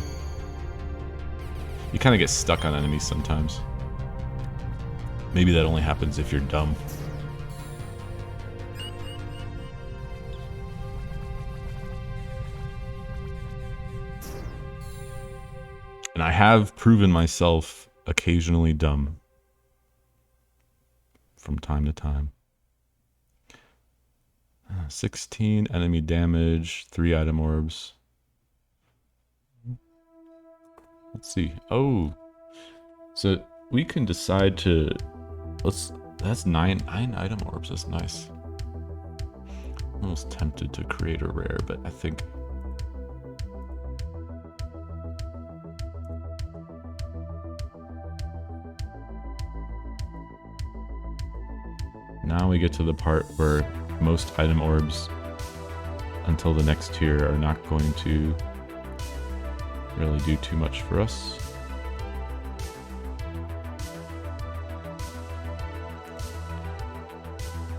[SPEAKER 1] You kind of get stuck on enemies sometimes. Maybe that only happens if you're dumb. And I have proven myself occasionally dumb from time to time. 16 enemy damage, 3 item orbs. Let's see. Oh, so we can decide to, that's 9 item orbs. That's nice. I'm almost tempted to create a rare, but I think now we get to the part where most item orbs until the next tier are not going to really do too much for us.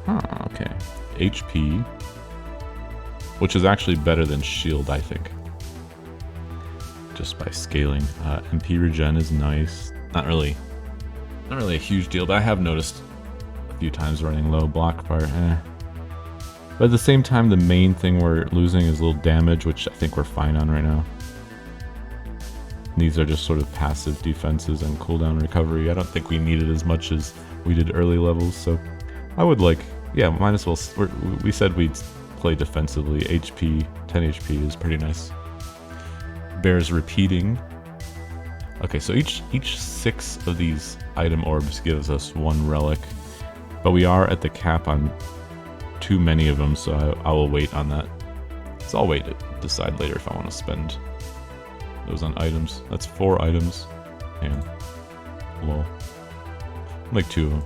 [SPEAKER 1] Okay. HP, which is actually better than shield, I think, just by scaling. MP regen is nice. Not really a huge deal, but I have noticed a few times running low block fire. But at the same time, the main thing we're losing is a little damage, which I think we're fine on right now. These are just sort of passive defenses and cooldown recovery. I don't think we need it as much as we did early levels, so I would like, yeah, might as well. We said we'd play defensively. HP, 10 HP is pretty nice. Bears repeating. Okay, so each 6 of these item orbs gives us 1 relic, but we are at the cap on too many of them, so I will wait on that. So I'll wait to decide later if I want to spend those on items. That's 4 items. And lol. Like 2 of them.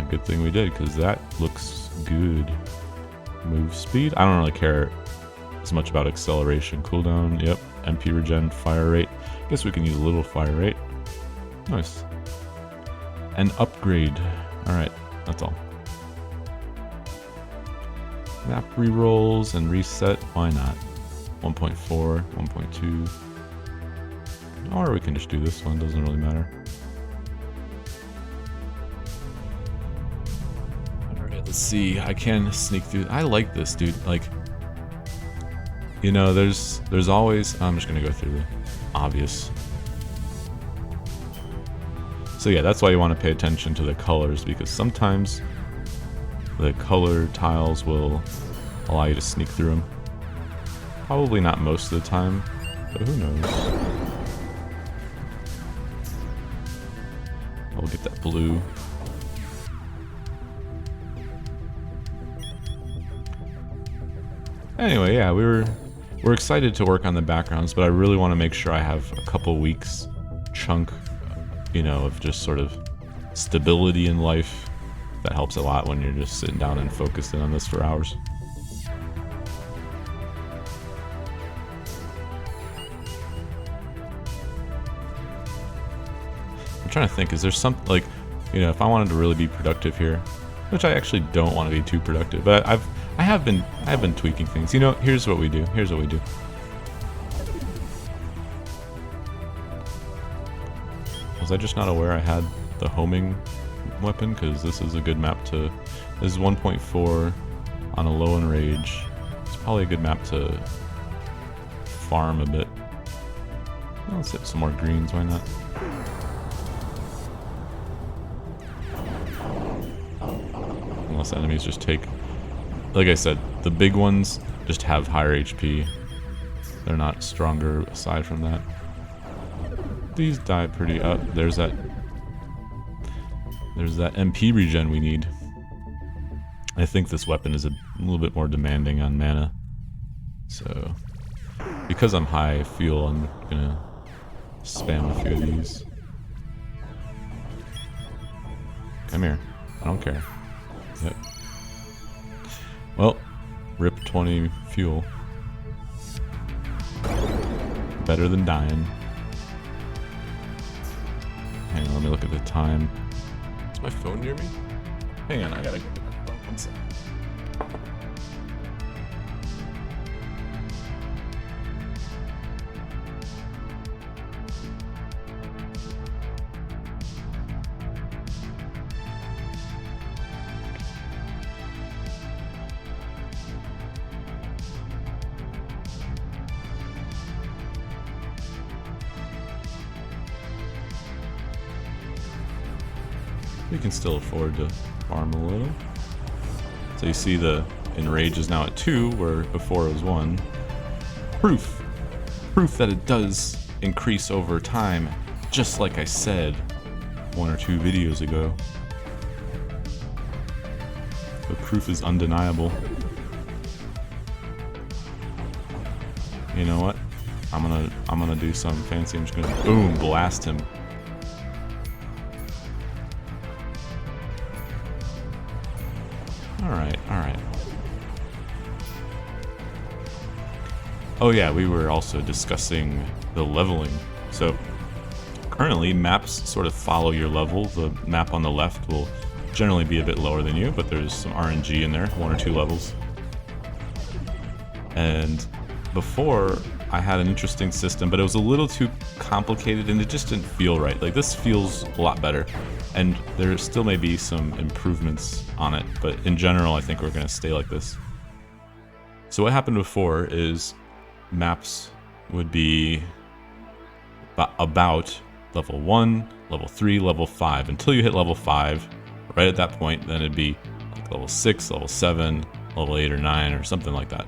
[SPEAKER 1] Good thing we did, because that looks good. Move speed. I don't really care as much about acceleration. Cooldown, yep. MP regen, fire rate. Guess we can use a little fire rate. Nice. And upgrade. Alright, that's all. Map rerolls and reset. Why not? 1.4, 1.2. Or we can just do this one, doesn't really matter. Alright, let's see. I can sneak through. I like this, dude. Like, you know, there's always, I'm just gonna go through the obvious. So yeah, that's why you want to pay attention to the colors, because sometimes the color tiles will allow you to sneak through them. Probably not most of the time, but who knows. I'll get that blue. Anyway, yeah, we're excited to work on the backgrounds, but I really want to make sure I have a couple weeks chunk, you know, of just sort of stability in life. That helps a lot when you're just sitting down and focusing on this for hours. I'm trying to think, is there something, like, you know, if I wanted to really be productive here, which I actually don't want to be too productive, but I have been tweaking things. You know, here's what we do. Was I just not aware I had the homing weapon? Because this is a good map to... This is 1.4 on a low in rage. It's probably a good map to farm a bit. Let's hit some more greens, why not? boss enemies just take, like I said, the big ones just have higher HP. They're not stronger aside from that. These die pretty up. There's that MP regen we need. I think this weapon is a little bit more demanding on mana. So, because I'm high fuel, I'm gonna spam a few of these. Come here. I don't care. Yep. Well, rip 20 fuel. Better than dying. Hang on, let me look at the time. Is my phone near me? Hang on, I gotta go get my phone. One second. We can still afford to farm a little. So you see the enrage is now at 2, where before it was 1. Proof that it does increase over time, just like I said 1 or 2 videos ago. The proof is undeniable. You know what? I'm gonna do something fancy. I'm just gonna boom blast him. Alright. Oh yeah, we were also discussing the leveling. So currently maps sort of follow your level. The map on the left will generally be a bit lower than you, but there's some RNG in there, 1 or 2 levels. And before I had an interesting system, but it was a little too complicated and it just didn't feel right. Like this feels a lot better. And there still may be some improvements on it, but in general, I think we're going to stay like this. So what happened before is maps would be about level 1, level 3, level 5. Until you hit level 5, right at that point, then it'd be like level 6, level 7, level 8 or 9 or something like that.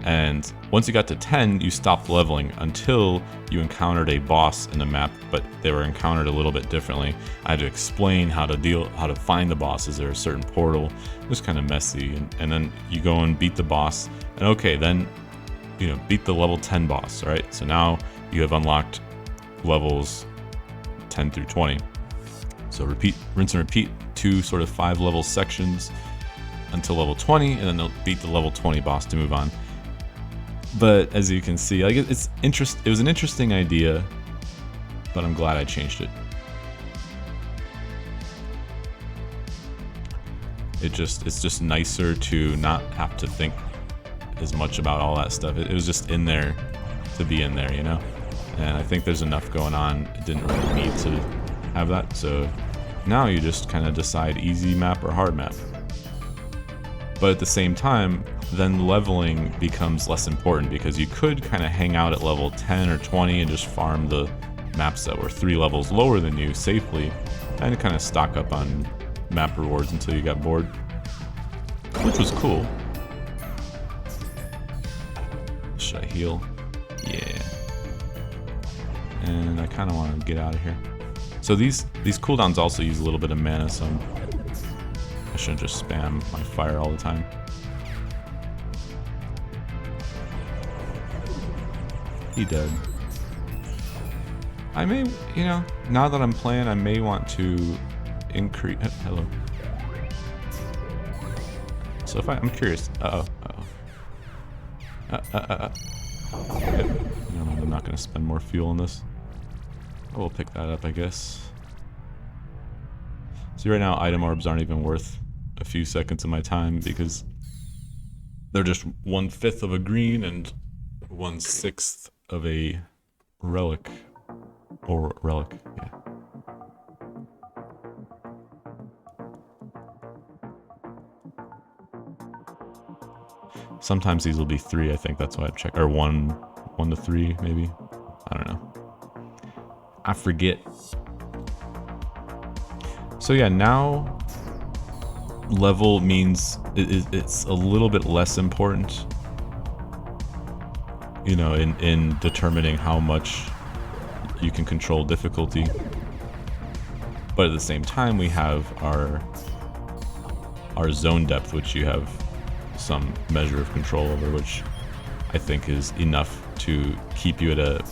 [SPEAKER 1] And once you got to 10, you stopped leveling until you encountered a boss in the map, but they were encountered a little bit differently. I had to explain how to find the boss. Is there a certain portal? It was kind of messy. And then you go and beat the boss, and okay, then beat the level 10 boss, right? So now you have unlocked levels 10 through 20. So rinse and repeat 2 sort of 5 level sections until level 20, and then they'll beat the level 20 boss to move on. But as you can see, like it was an interesting idea, but I'm glad I changed it. It's just nicer to not have to think as much about all that stuff. It was just in there to be in there, And I think there's enough going on. It didn't really need to have that. So now you just kind of decide easy map or hard map. But at the same time, then leveling becomes less important because you could kind of hang out at level 10 or 20 and just farm the maps that were 3 levels lower than you safely and kind of stock up on map rewards until you got bored, which was cool. Should I heal? Yeah. And I kind of want to get out of here. So these cooldowns also use a little bit of mana, so I shouldn't just spam my fire all the time. He dead. I may, now that I'm playing, I may want to increase. Hello. So if I'm curious. Yep. I'm not gonna spend more fuel on this. I will pick that up, I guess. See, right now, item orbs aren't even worth a few seconds of my time because they're just 1/5 of a green and 1/6 of a relic. Or relic, yeah. Sometimes these will be 3, I think that's why I've checked. Or 1 to 3, maybe. I don't know. I forget. So yeah, now level means it's a little bit less important, you know, in determining how much you can control difficulty. But at the same time, we have our zone depth, which you have some measure of control over, which I think is enough to keep you at a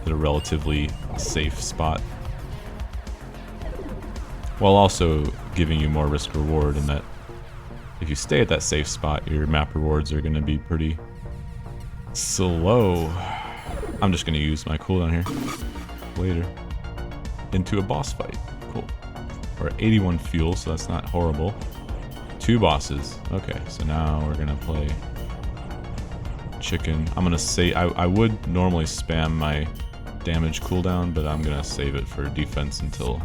[SPEAKER 1] relatively safe spot, while also giving you more risk reward, in that if you stay at that safe spot, your map rewards are going to be pretty slow. I'm just going to use my cooldown here later into a boss fight. Cool. We're at 81 fuel, so that's not horrible. 2 bosses. Okay, so now we're going to play chicken. I'm going to say I would normally spam my damage cooldown, but I'm going to save it for defense until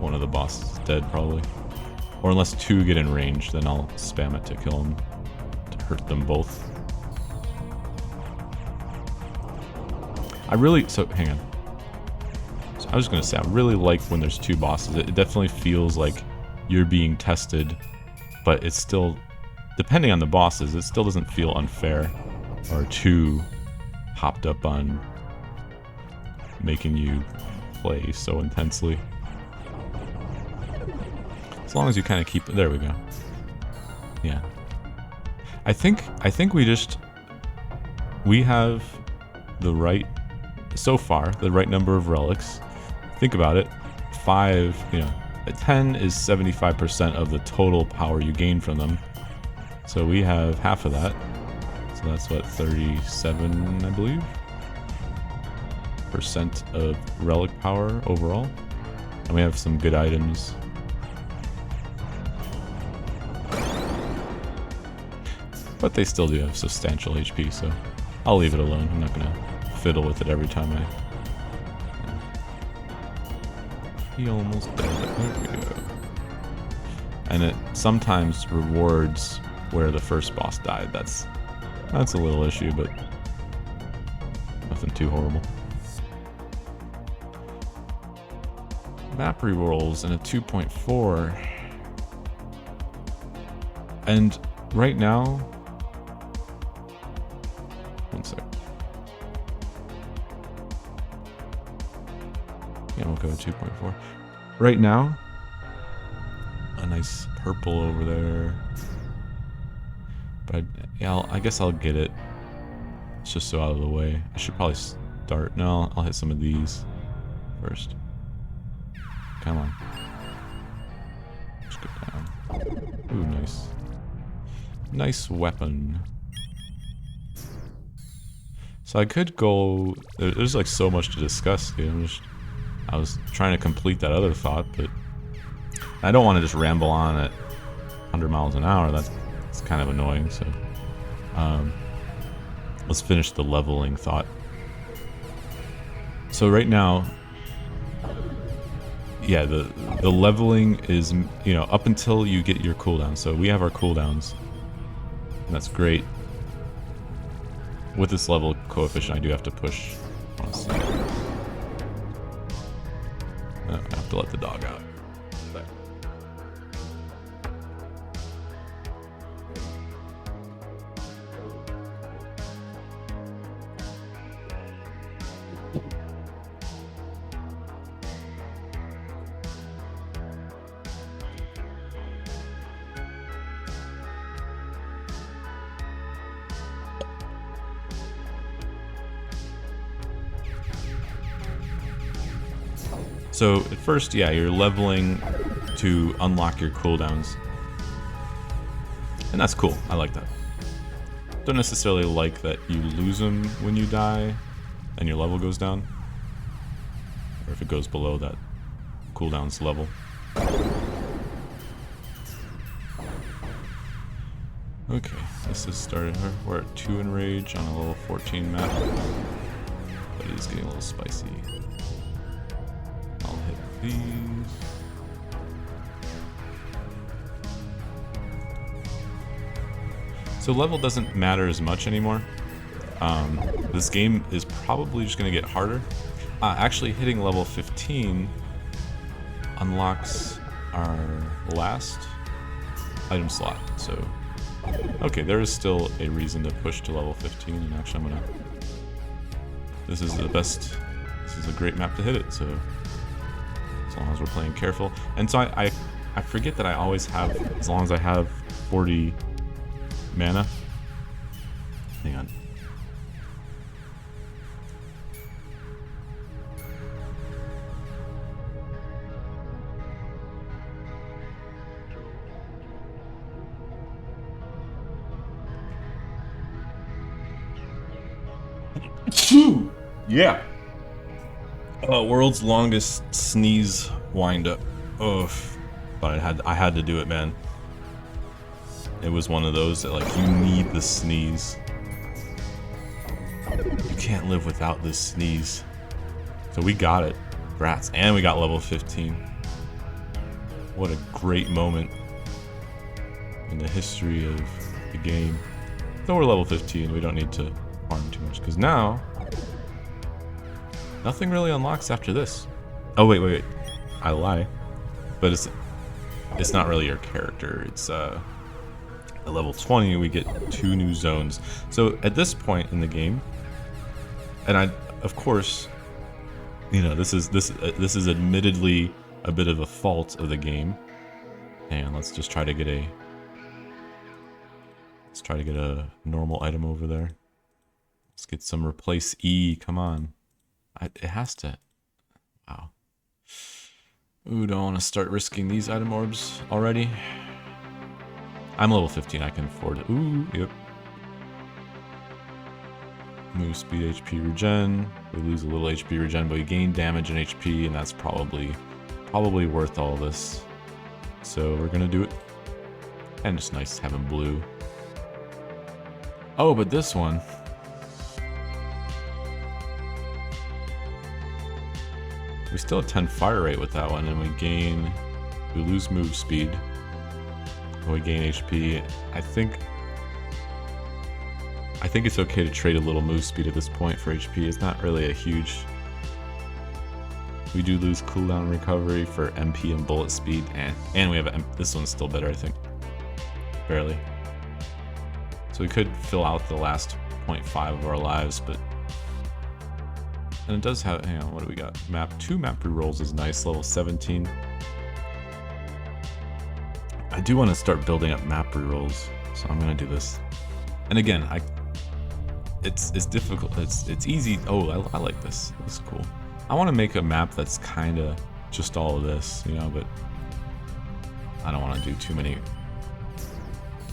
[SPEAKER 1] one of the bosses is dead, probably. Or unless 2 get in range, then I'll spam it to kill them, to hurt them both. So hang on. So I was gonna say, I really like when there's 2 bosses. It definitely feels like you're being tested, but it's still, depending on the bosses, it still doesn't feel unfair or too hopped up on making you play so intensely. As long as you kind of keep, there we go. Yeah. I think we have the right, so far, the right number of relics. Think about it. 5, you know, 10 is 75% of the total power you gain from them. So we have half of that. So that's what, 37, I believe, % of relic power overall. And we have some good items. But they still do have substantial HP, so I'll leave it alone. I'm not gonna fiddle with it every time I... He almost dead. There we go. And it sometimes rewards where the first boss died. That's a little issue, but nothing too horrible. Map rerolls in a 2.4. And right now... One sec. Yeah, we'll go to 2.4. Right now, a nice purple over there. But I guess I'll get it. It's just so out of the way. I should probably start. No, I'll hit some of these first. Come on. Just go down. Ooh, nice. Nice weapon. So I could go... There's like so much to discuss, dude. I was trying to complete that other thought, but I don't want to just ramble on at 100 miles an hour. That's kind of annoying, so let's finish the leveling thought. So right now, yeah, the leveling is, you know, up until you get your cooldown. So we have our cooldowns, and that's great. With this level coefficient, I do have to push. I have to let the dog out. There. So at first, yeah, you're leveling to unlock your cooldowns. And that's cool. I like that. Don't necessarily like that you lose them when you die and your level goes down. Or if it goes below that cooldown's level. Okay, this is starting. We're at 2 in rage on a level 14 map. But it is getting a little spicy. I'll hit these. So level doesn't matter as much anymore. This game is probably just going to get harder. Actually, hitting level 15 unlocks our last item slot. So, okay, there is still a reason to push to level 15, and actually I'm gonna... This is the best... This is a great map to hit it, so... As long as we're playing careful. And so I forget that I always have, as long as I have 40 mana. Hang on. Yeah. World's longest sneeze wind-up. Ugh. But I had to do it, man. It was one of those that, like, you need the sneeze. You can't live without this sneeze. So we got it. Grats. And we got level 15. What a great moment in the history of the game. Though we're level 15, we don't need to farm too much, because now nothing really unlocks after this. Oh wait. I lie. But it's not really your character. It's at level 20 we get 2 new zones. So at this point in the game, and of course, you know, this is admittedly a bit of a fault of the game. And let's just try to get a normal item over there. Let's get some replace E. Come on. It has to. Wow. Ooh, don't want to start risking these item orbs already. I'm level 15. I can afford it. Ooh, yep. Move speed, HP regen. We lose a little HP regen, but we gain damage and HP, and that's probably worth all this. So we're gonna do it. And it's nice having blue. Oh, but this one. We still have 10 fire rate with that one, and we lose move speed. We gain HP. I think it's okay to trade a little move speed at this point for HP. It's not really a huge... We do lose cooldown recovery for MP and bullet speed, and we have this one's still better, I think. Barely. So we could fill out the last 0.5 of our lives, but... And it does have, hang on, what do we got? Two map rerolls is nice, level 17. I do want to start building up map rerolls, so I'm gonna do this. And again, it's difficult, it's easy. Oh, I like this, this is cool. I want to make a map that's kind of just all of this, you know, but I don't want to do too many.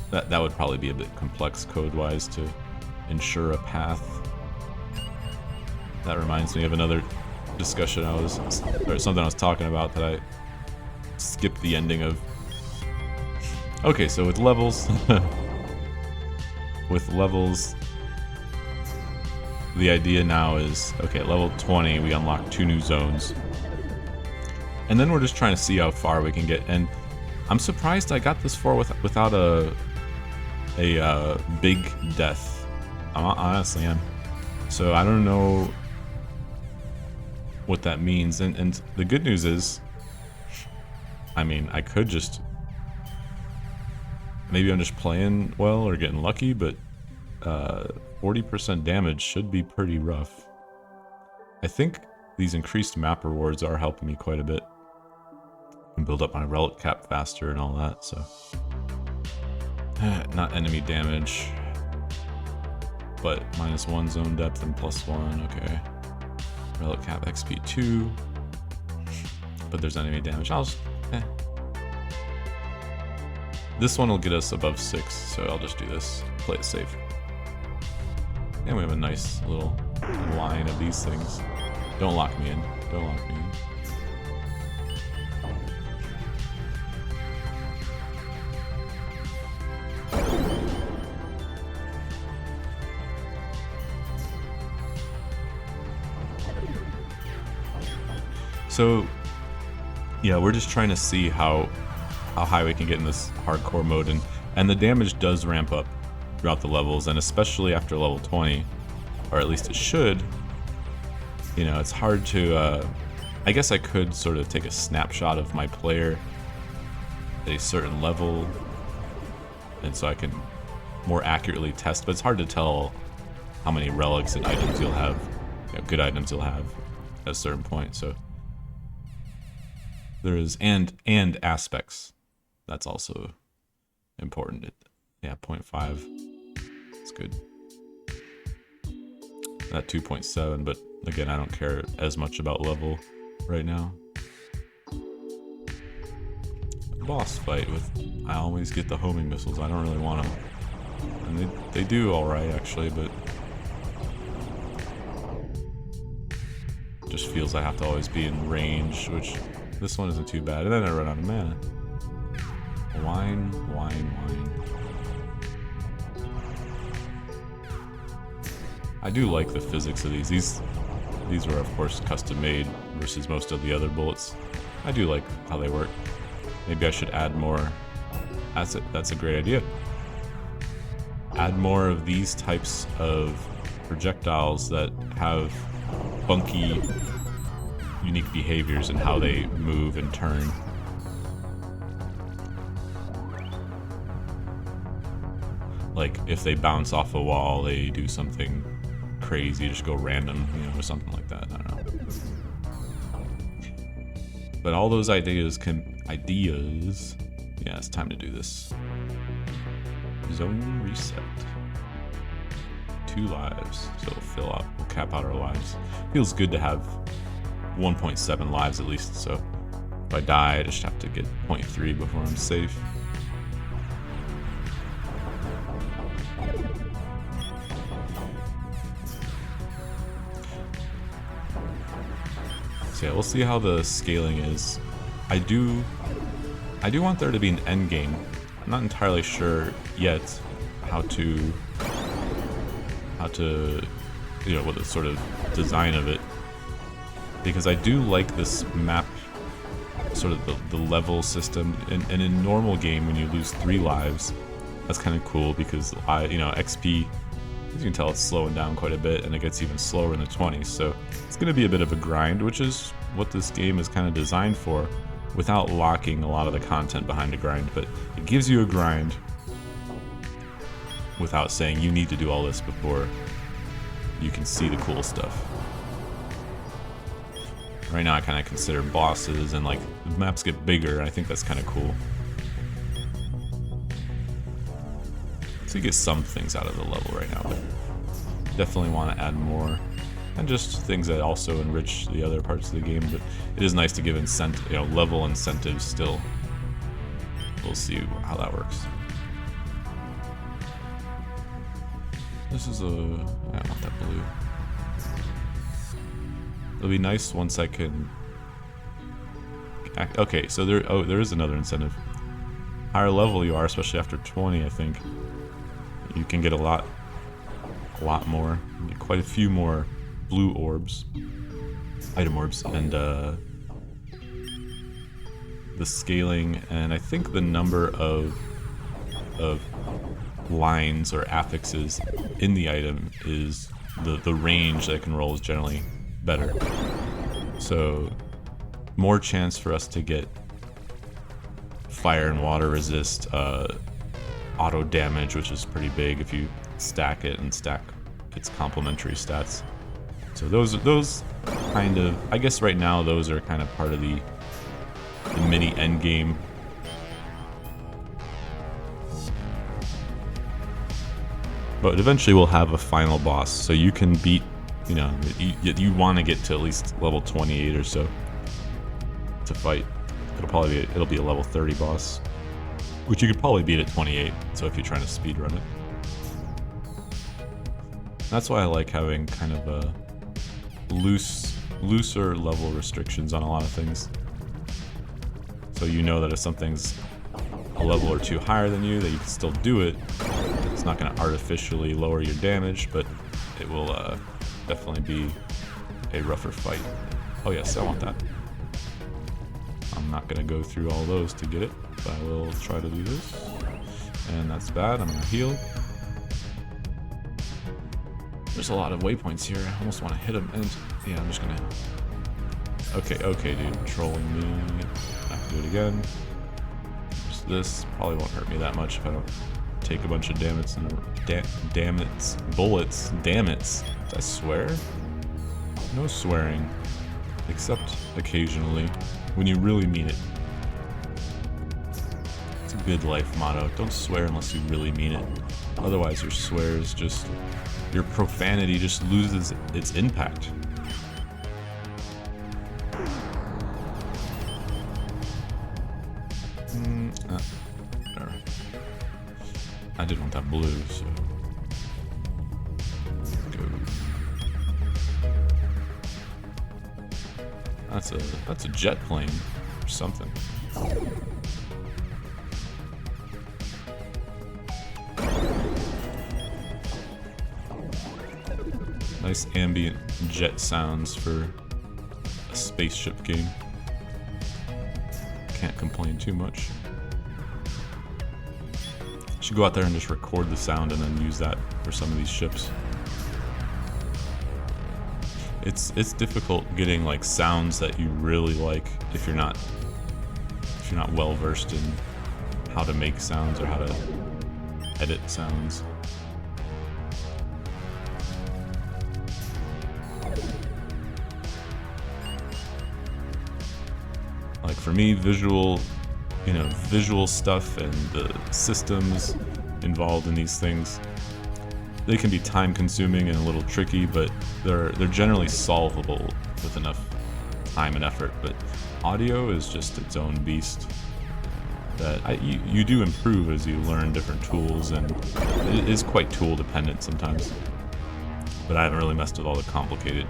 [SPEAKER 1] That would probably be a bit complex code-wise to ensure a path. That reminds me of another discussion or something I was talking about that I skipped the ending of. Okay, so with levels, the idea now is, okay, at level 20 we unlock 2 new zones. And then we're just trying to see how far we can get. And I'm surprised I got this far without a big death. I honestly am. So I don't know what that means. And the good news is, I mean, I could just... Maybe I'm just playing well or getting lucky, but 40% damage should be pretty rough. I think these increased map rewards are helping me quite a bit. I can build up my relic cap faster and all that, so... Not enemy damage, but -1 zone depth and +1, okay. Relic cap XP 2, but there's enemy damage. I'll just, This one will get us above 6, so I'll just do this. Play it safe. And we have a nice little line of these things. Don't lock me in. Don't lock me in. So, yeah, we're just trying to see how high we can get in this hardcore mode, and the damage does ramp up throughout the levels, and especially after level 20, or at least it should. You know, it's hard to, I guess I could sort of take a snapshot of my player a certain level, and so I can more accurately test, but it's hard to tell how many relics and items you'll have, good items you'll have at a certain point. So there is, and aspects, that's also important. Yeah, 0.5, it's good. That 2.7, but again, I don't care as much about level right now. Boss fight with, I always get the homing missiles. I don't really want them, and they do all right actually, but just feels I have to always be in range, which this one isn't too bad. And then I run out of mana. Wine. I do like the physics of these. These were of course custom made versus most of the other bullets. I do like how they work. Maybe I should add more. That's a great idea. Add more of these types of projectiles that have funky, unique behaviors and how they move and turn. Like if they bounce off a wall, they do something crazy, just go random, or something like that. I don't know. But all those ideas, yeah, it's time to do this. Zone reset. 2 lives, so it'll fill out, we'll cap out our lives. Feels good to have 1.7 lives at least, so if I die, I just have to get 0.3 before I'm safe. So yeah, we'll see how the scaling is. I do want there to be an end game. I'm not entirely sure yet how to what the sort of design of it, because I do like this map, sort of the level system. And in normal game, when you lose 3 lives, that's kind of cool because XP, as you can tell, it's slowing down quite a bit, and it gets even slower in the 20s. So it's going to be a bit of a grind, which is what this game is kind of designed for, without locking a lot of the content behind a grind. But it gives you a grind without saying you need to do all this before you can see the cool stuff. Right now I kind of consider bosses and the maps get bigger, and I think that's kind of cool. So you get some things out of the level right now, but definitely want to add more. And just things that also enrich the other parts of the game, but it is nice to give level incentives still. We'll see how that works. This is I want that blue. It'll be nice once I can... Okay, so there is another incentive. Higher level you are, especially after 20, I think, you can get a lot more. You get quite a few more blue orbs, item orbs, and the scaling, and I think the number of lines or affixes in the item is the range that it can roll is generally better. So more chance for us to get fire and water resist, auto damage, which is pretty big if you stack it and stack its complementary stats. So those kind of, I guess right now those are kind of part of the mini end game. But eventually we'll have a final boss, so you can beat, you want to get to at least level 28 or so to fight. It'll be a level 30 boss, which you could probably beat at 28. So if you're trying to speedrun it, that's why I like having kind of a looser level restrictions on a lot of things. So you know that if something's a level or 2 higher than you, that you can still do it. It's not going to artificially lower your damage, but it will definitely be a rougher fight. Oh yes, I want that. I'm not going to go through all those to get it, but I will try to do this. And that's bad. I'm going to heal. There's a lot of waypoints here. I almost want to hit them, and yeah, I'm just going to... Okay, dude. Trolling me. I have to do it again. this. Probably won't hurt me that much if I don't take a bunch of bullets. Damn it. Did I swear? No swearing. Except occasionally, when you really mean it. It's a good life motto. Don't swear unless you really mean it. Otherwise your swears just... your profanity just loses its impact. I didn't want that blue, so... go. That's a jet plane or something. Nice ambient jet sounds for a spaceship game. Can't complain too much. Should go out there and just record the sound and then use that for some of these ships. It's difficult getting like sounds that you really like if you're not well versed in how to make sounds or how to edit sounds. Like for me, visual stuff and the systems involved in these things, they can be time consuming and a little tricky, but they're generally solvable with enough time and effort. But audio is just its own beast that you do improve as you learn different tools, and it is quite tool dependent sometimes. But I haven't really messed with all the complicated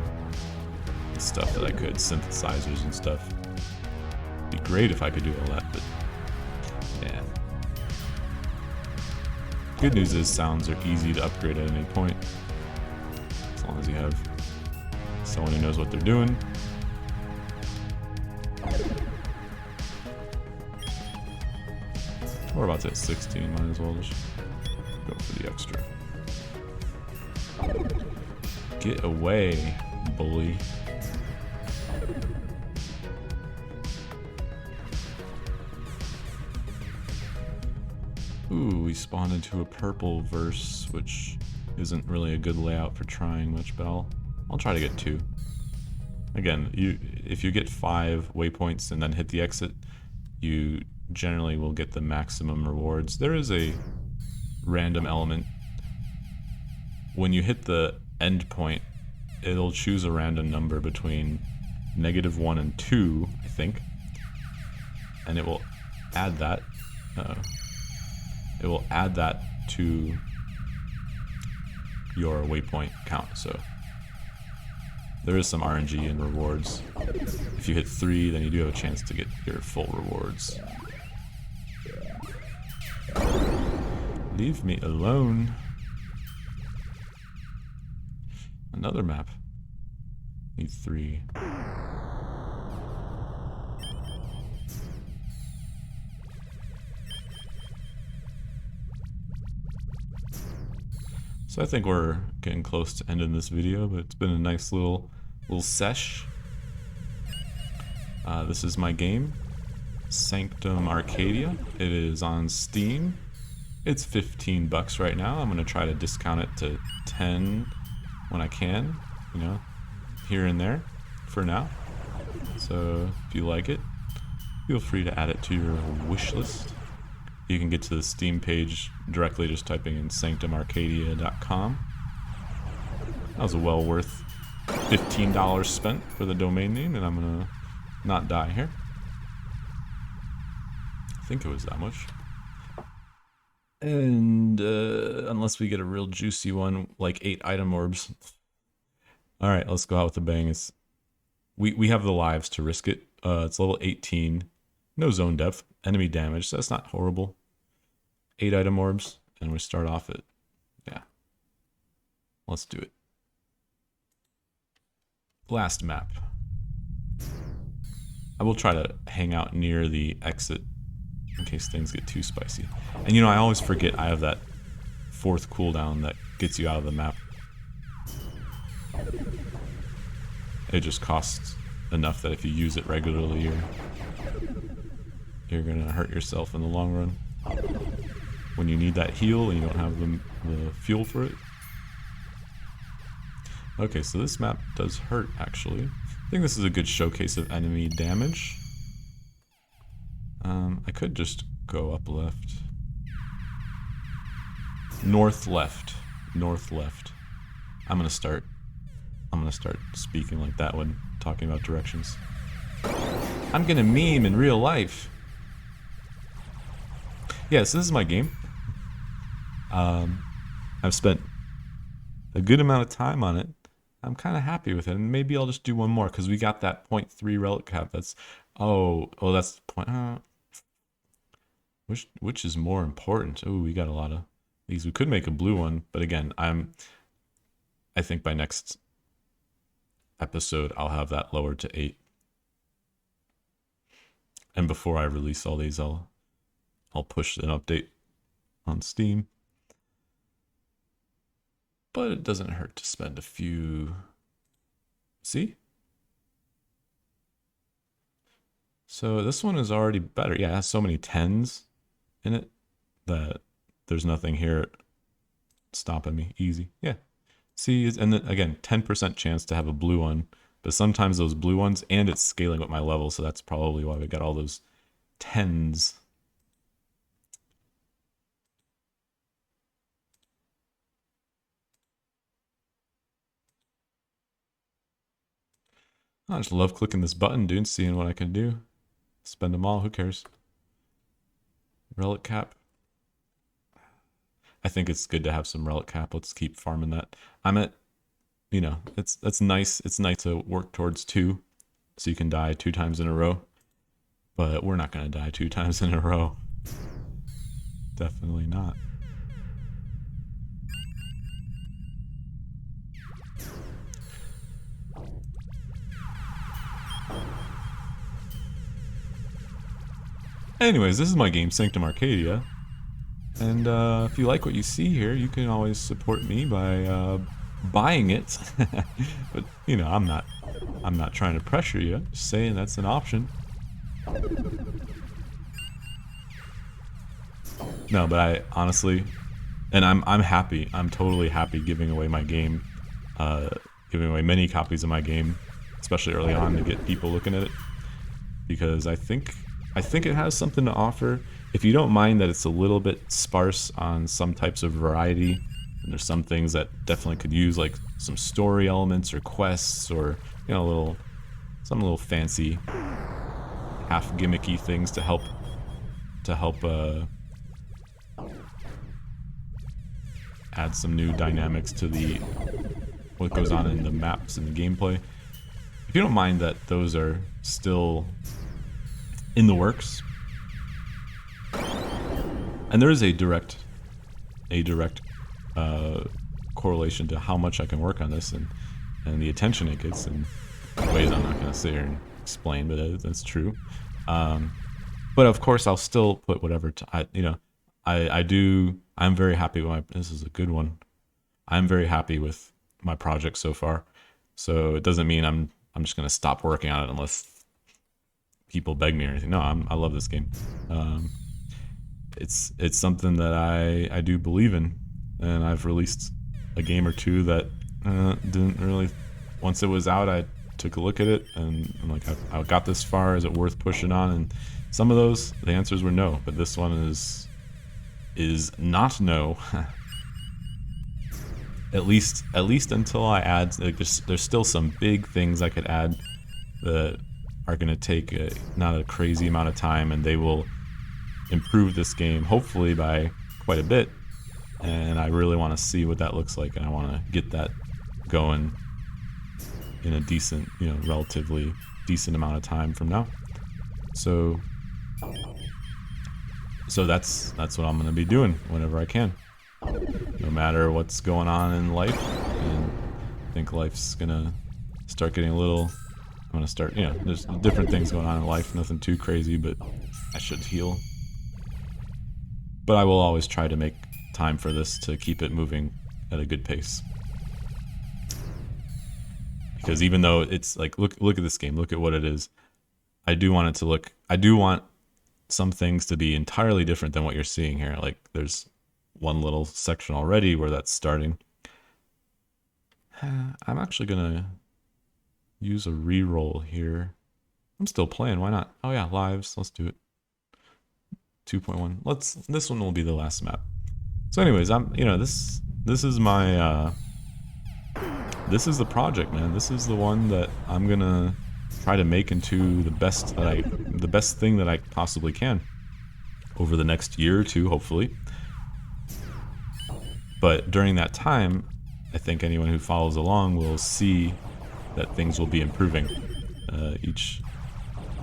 [SPEAKER 1] stuff that I could, synthesizers and stuff. It'd be great if I could do all that, but yeah. Good news is sounds are easy to upgrade at any point, as long as you have someone who knows what they're doing. We're about to hit 16, might as well just go for the extra. Get away, bully. Ooh, we spawned into a purple verse, which isn't really a good layout for trying much, but I'll try to get 2. Again, if you get 5 waypoints and then hit the exit, you generally will get the maximum rewards. There is a random element. When you hit the end point, it'll choose a random number between -1 and 2, I think, and it will add that. It will add that to your waypoint count, so there is some RNG in rewards. If you hit 3, then you do have a chance to get your full rewards. Leave me alone. Another map. Need 3. So I think we're getting close to ending this video, but it's been a nice little sesh. This is my game, Sanctum Arcadia. It is on Steam. It's $15 right now. I'm gonna try to discount it to 10 when I can, you know, here and there for now. So if you like it, feel free to add it to your wish list. You can get to the Steam page directly just typing in sanctumarcadia.com. That was a well worth $15 spent for the domain name, and I'm gonna not die here. I think it was that much. And unless we get a real juicy one, like 8 item orbs. Alright, let's go out with a bang. We have the lives to risk it. It's level 18. No zone depth. Enemy damage, so that's not horrible. 8 item orbs, and we start off at, yeah. Let's do it. Last map. I will try to hang out near the exit in case things get too spicy. And you know, I always forget I have that 4th cooldown that gets you out of the map. It just costs enough that if you use it regularly, you're gonna hurt yourself in the long run when you need that heal and you don't have the fuel for it. Okay, so this map does hurt, actually. I think this is a good showcase of enemy damage. I could just go up left. North left. North left. I'm gonna start speaking like that when talking about directions. I'm gonna meme in real life. Yeah, so this is my game. I've spent a good amount of time on it. I'm kind of happy with it, and maybe I'll just do one more because we got that 0.3 relic cap. That's that's the point. Which is more important? Oh, we got a lot of these. We could make a blue one, but again, I think by next episode I'll have that lowered to 8. And before I release all these, I'll push an update on Steam. But it doesn't hurt to spend a few. See? So this one is already better. Yeah, it has so many 10s in it that there's nothing here stopping me. Easy. Yeah. See, and then again, 10% chance to have a blue one. But sometimes those blue ones, and it's scaling with my level, so that's probably why we got all those 10s. I just love clicking this button, dude, seeing what I can do. Spend them all, who cares? Relic cap. I think it's good to have some relic cap. Let's keep farming that. I'm at, that's nice. It's nice to work towards 2, so you can die 2 times in a row. But we're not going to die 2 times in a row. Definitely not. Anyways, this is my game, Sanctum Arcadia. And if you like what you see here, you can always support me by buying it. But I'm not trying to pressure you. I'm just saying that's an option. No, but I honestly, and I'm happy. I'm totally happy giving away my game, giving away many copies of my game, especially early on to get people looking at it, because I think it has something to offer. If you don't mind that it's a little bit sparse on some types of variety, and there's some things that definitely could use like some story elements or quests or some little fancy half gimmicky things to help add some new dynamics to what goes on in the maps and the gameplay. If you don't mind that those are still in the works, and there is a direct correlation to how much I can work on this and the attention it gets in ways I'm not going to sit here and explain, but that's true. But of course I'll still put whatever I'm very happy with this is a good one. I'm very happy with my project so far, so it doesn't mean I'm just going to stop working on it unless people beg me or anything. No, I love this game. It's something that I do believe in, and I've released a game or two that didn't really. Once it was out, I took a look at it and I'm like, I got this far. Is it worth pushing on? And some of those, the answers were no. But this one is not no. at least until I add. Like, there's still some big things I could add that are going to take not a crazy amount of time, and they will improve this game hopefully by quite a bit. And I really want to see what that looks like, and I want to get that going in a decent, relatively decent amount of time from now. So that's what I'm going to be doing whenever I can, no matter what's going on in life. And I think life's gonna start getting a little. I'm gonna start. There's different things going on in life. Nothing too crazy, but I should heal. But I will always try to make time for this to keep it moving at a good pace. Because even though it's like, look at this game, look at what it is. I do want some things to be entirely different than what you're seeing here. Like there's one little section already where that's starting. I'm actually gonna use a reroll here. I'm still playing, why not? Oh yeah, lives, let's do it. 2.1. This one will be the last map. So anyways, this is my this is the project, man. This is the one that I'm gonna try to make into the best thing that I possibly can over the next year or two, hopefully. But during that time, I think anyone who follows along will see that things will be improving.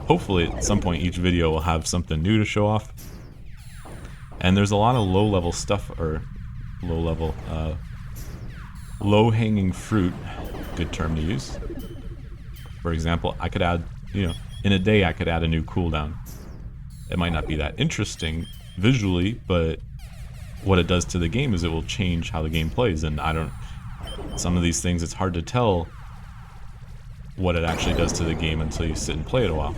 [SPEAKER 1] Hopefully at some point each video will have something new to show off. And there's a lot of low-level stuff, or low-hanging fruit, good term to use. For example, I could add, in a day I could add a new cooldown. It might not be that interesting visually, but what it does to the game is it will change how the game plays, and some of these things it's hard to tell what it actually does to the game until you sit and play it a while.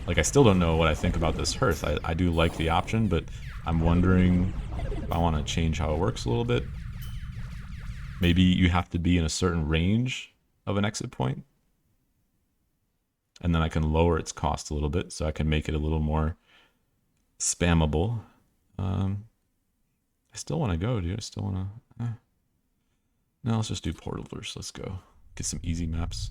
[SPEAKER 1] Like, I still don't know what I think about this hearth. I do like the option, but I'm wondering if I want to change how it works a little bit. Maybe you have to be in a certain range of an exit point, and then I can lower its cost a little bit so I can make it a little more spammable. I still want to go, dude. I still want to... No, let's just do portal first. Let's go. Get some easy maps.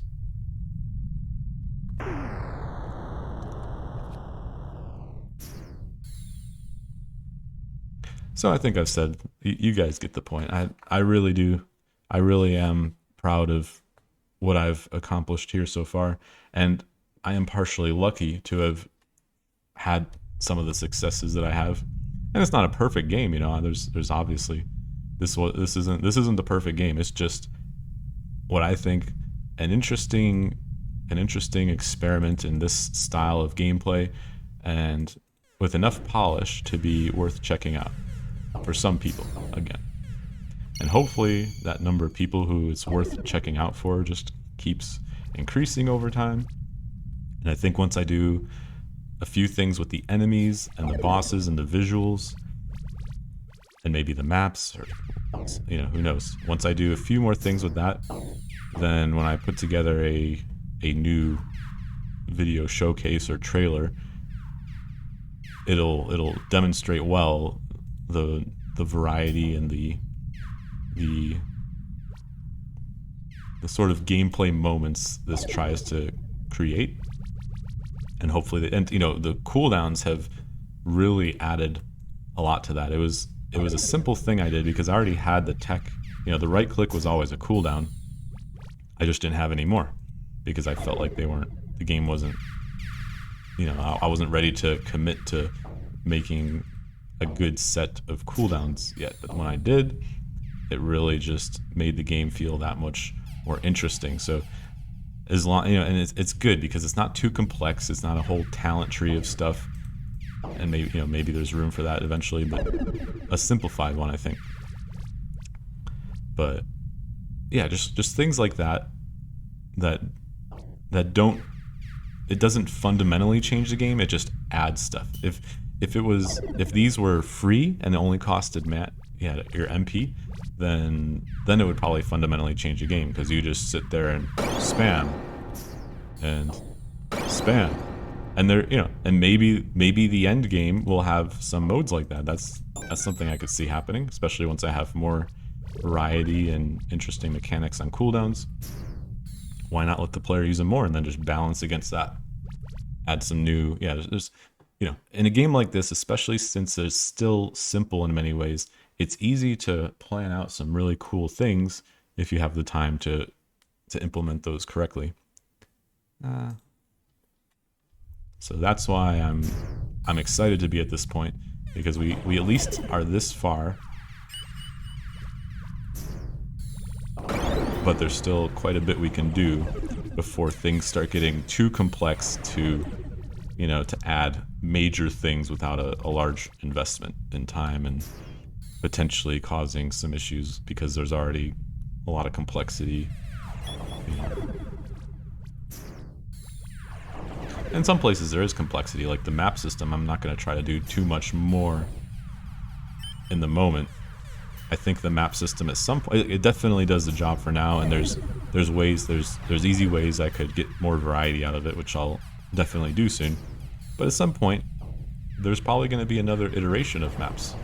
[SPEAKER 1] So I think I've said, you guys get the point. I really do. I really am proud of what I've accomplished here so far. And I am partially lucky to have had some of the successes that I have. And it's not a perfect game, there's obviously, this isn't the perfect game. It's just what I think an interesting experiment in this style of gameplay, and with enough polish to be worth checking out for some people, again. And hopefully that number of people who it's worth checking out for just keeps increasing over time. And I think once I do a few things with the enemies and the bosses and the visuals, and maybe the maps, or who knows. Once I do a few more things with that, then when I put together a new video showcase or trailer, it'll demonstrate well the variety and the sort of gameplay moments this tries to create. And hopefully the cooldowns have really added a lot to that. It was a simple thing I did because I already had the tech. The right click was always a cooldown. I just didn't have any more because I felt like the game wasn't, I wasn't ready to commit to making a good set of cooldowns yet. But when I did, it really just made the game feel that much more interesting. So as long, and it's good because it's not too complex. It's not a whole talent tree of stuff. And maybe there's room for that eventually, but a simplified one, I think. But yeah, just things like that don't, it doesn't fundamentally change the game. It just adds stuff. If these were free and it only costed your MP, then it would probably fundamentally change the game, because you just sit there and spam and spam. And and maybe the end game will have some modes like that. That's something I could see happening, especially once I have more variety and interesting mechanics on cooldowns. Why not let the player use them more and then just balance against that? Add some new, there's in a game like this, especially since it's still simple in many ways, it's easy to plan out some really cool things if you have the time to implement those correctly. So that's why I'm excited to be at this point, because we at least are this far, but there's still quite a bit we can do before things start getting too complex to add major things without a large investment in time, and potentially causing some issues because there's already a lot of complexity. In some places there is complexity, like the map system. I'm not going to try to do too much more in the moment. I think the map system at some point, it definitely does the job for now, and there's easy ways I could get more variety out of it, which I'll definitely do soon. But at some point, there's probably going to be another iteration of maps,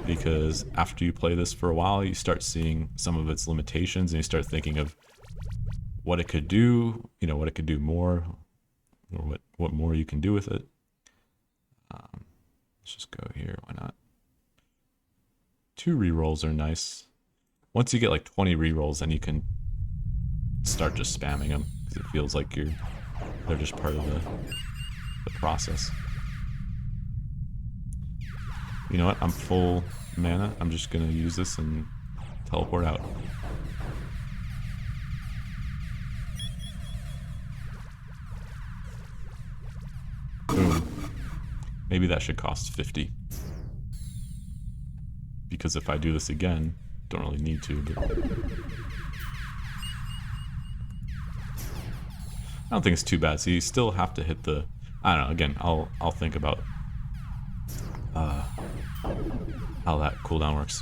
[SPEAKER 1] because after you play this for a while, you start seeing some of its limitations, and you start thinking of what it could do, you know, what it could do more, or what more you can do with it. Let's just go here, why not? 2 rerolls are nice. Once you get like 20 rerolls, then you can start just spamming them, because it feels like they're just part of the process. You know what? I'm full mana. I'm just gonna use this and teleport out. Boom. Maybe that should cost 50. Because if I do this again, don't really need to, but I don't think it's too bad. So you still have to hit the, I don't know, again, I'll think about how that cooldown works.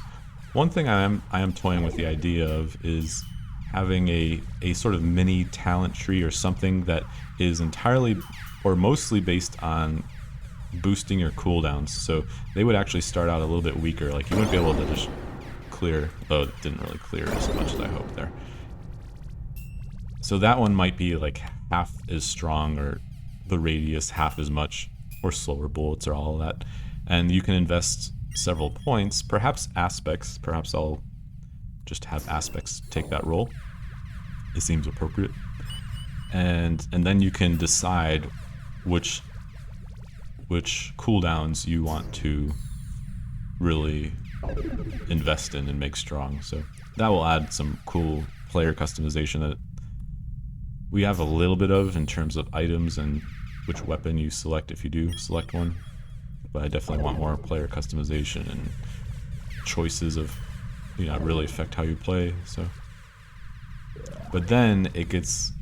[SPEAKER 1] One thing I am toying with the idea of is having a sort of mini talent tree or something that is entirely or mostly based on boosting your cooldowns. So they would actually start out a little bit weaker. Like you wouldn't be able to just clear, though it didn't really clear as much as I hoped there. So that one might be like half as strong, or the radius half as much, or slower bullets, or all of that. And you can invest several points, perhaps aspects. Perhaps I'll just have aspects take that role. It seems appropriate. And then you can decide which cooldowns you want to really invest in and make strong. So that will add some cool player customization that we have a little bit of in terms of items and which weapon you select if you do select one. But I definitely want more player customization and choices of, you know, really affect how you play. So, but then it gets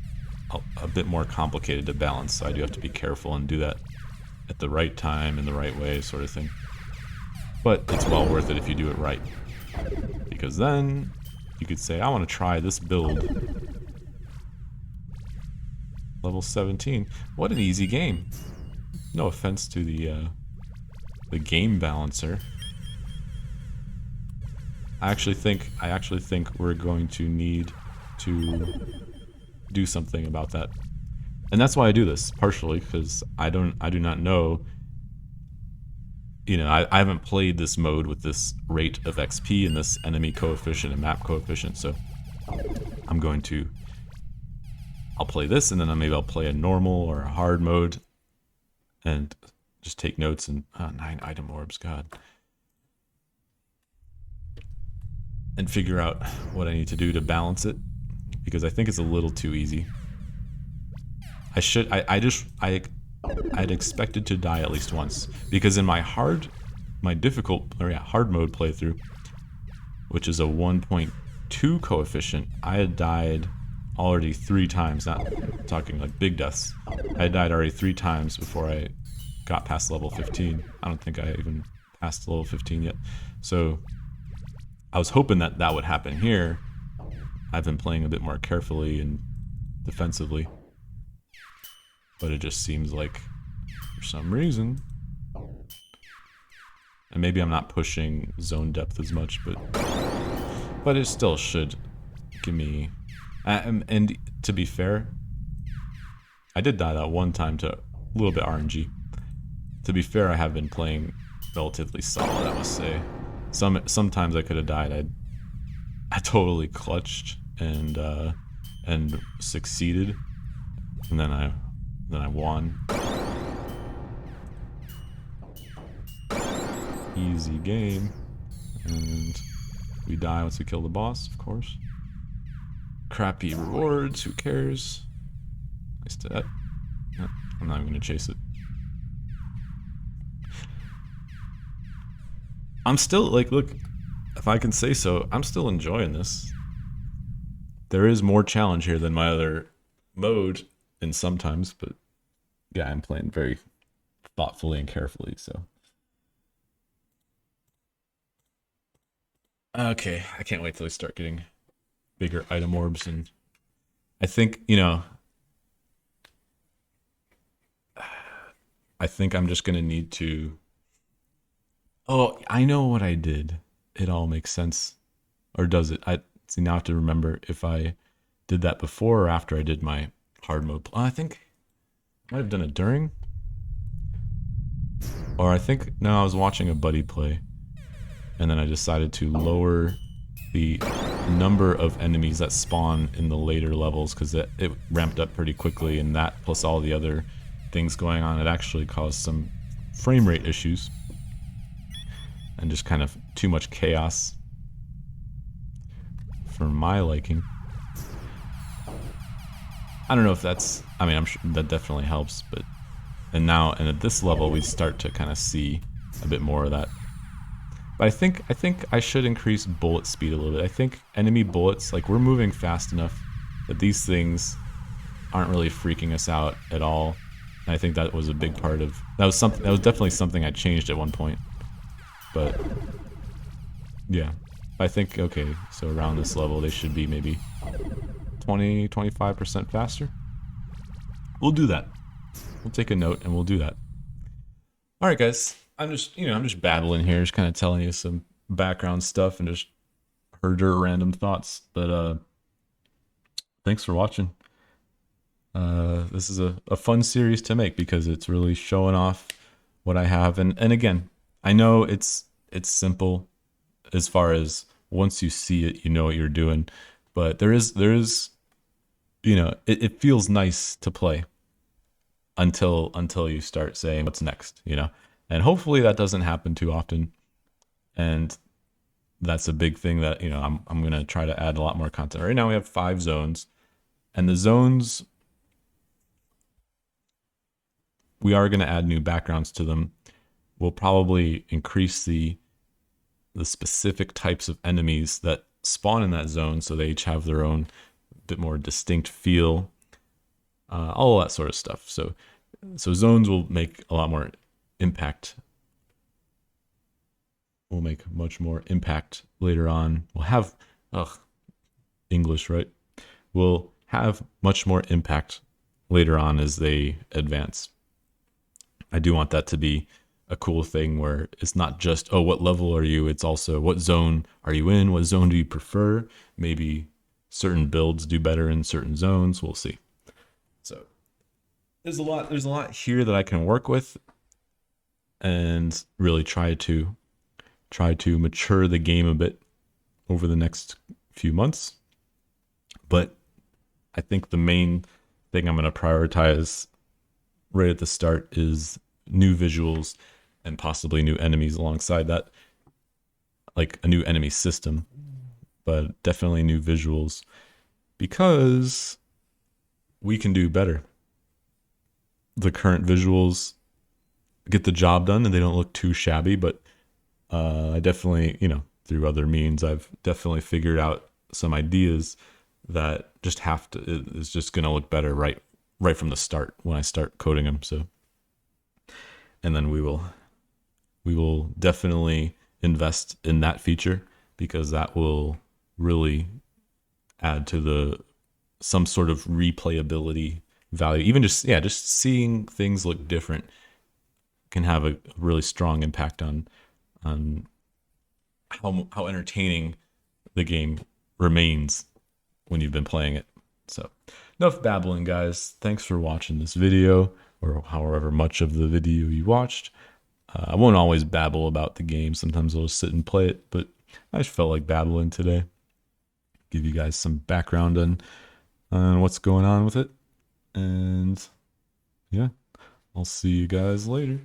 [SPEAKER 1] a bit more complicated to balance, so I do have to be careful and do that at the right time in the right way, sort of thing. But it's well worth it if you do it right, because then you could say, I want to try this build. Level 17. What an easy game. No offense to the game balancer. I actually think we're going to need to do something about that. And that's why I do this, partially because I do not know, you know, I haven't played this mode with this rate of XP and this enemy coefficient and map coefficient, so I'll play this, and then maybe I'll play a normal or a hard mode and just take notes. And 9 item orbs, god. And figure out what I need to do to balance it, because I think it's a little too easy. I'd expected to die at least once, because in my hard mode playthrough, which is a 1.2 coefficient, I had died already 3 times, not talking like big deaths. I had died already 3 times before I got past level 15. I don't think I even passed level 15 yet. So I was hoping that that would happen here. I've been playing a bit more carefully and defensively, but it just seems like for some reason, and maybe I'm not pushing zone depth as much, but it still should give me, and to be fair, I did die that one time to a little bit RNG. To be fair, I have been playing relatively solid, I must say. Sometimes I could have died. I totally clutched and succeeded, and then I won. Easy game, and we die once we kill the boss, of course. Crappy rewards, who cares? Nice to that. No, I'm not even gonna chase it. I'm still, like, look, if I can say so, I'm still enjoying this. There is more challenge here than my other mode, and sometimes, but yeah, I'm playing very thoughtfully and carefully. So okay, I can't wait till we start getting bigger item orbs, and I think I think I'm just gonna need to. Oh, I know what I did. It all makes sense, or does it? I see now. I have to remember if I did that before or after I did my hard mode. I think I might have done it during, or I think no, I was watching a buddy play, and then I decided to lower the number of enemies that spawn in the later levels because it ramped up pretty quickly, and that plus all the other things going on, it actually caused some frame rate issues and just kind of too much chaos for my liking. I don't know if that's, I mean, I'm sure that definitely helps, but and at this level we start to kind of see a bit more of that. But I think I should increase bullet speed a little bit. I think enemy bullets, like, we're moving fast enough that these things aren't really freaking us out at all. And I think that was a big part of that was definitely something I changed at one point. But yeah, I think okay, so around this level they should be maybe 25% faster. We'll do that. We'll take a note and we'll do that. All right, guys. I'm just babbling here, just kind of telling you some background stuff and just herder random thoughts. But thanks for watching. This is a fun series to make because it's really showing off what I have. And again, I know it's simple as far as once you see it, you know what you're doing. But there is it feels nice to play until you start saying what's next, and hopefully that doesn't happen too often. And that's a big thing that I'm gonna try to add a lot more content. Right now we have 5 zones, and the zones we are gonna add new backgrounds to them. We'll probably increase the specific types of enemies that spawn in that zone, so they each have their own bit more distinct feel, all that sort of stuff. So zones will make a lot more impact. Will make much more impact later on. We'll have English, right? We'll have much more impact later on as they advance. I do want that to be a cool thing where it's not just, oh, what level are you? It's also, what zone are you in? What zone do you prefer? Maybe certain builds do better in certain zones. We'll see. So there's a lot here that I can work with and really try to mature the game a bit over the next few months. But I think the main thing I'm going to prioritize right at the start is new visuals and possibly new enemies alongside that, like a new enemy system, but definitely new visuals, because we can do better. The current visuals get the job done and they don't look too shabby, but I definitely, through other means, I've definitely figured out some ideas that just is just going to look better right from the start when I start coding them. So, and then we will definitely invest in that feature because that will really add to some sort of replayability value. Even just seeing things look different can have a really strong impact on how entertaining the game remains when you've been playing it. So enough babbling, guys. Thanks for watching this video, or however much of the video you watched. I won't always babble about the game. Sometimes I'll just sit and play it, but I just felt like babbling today. Give you guys some background on what's going on with it. And yeah, I'll see you guys later.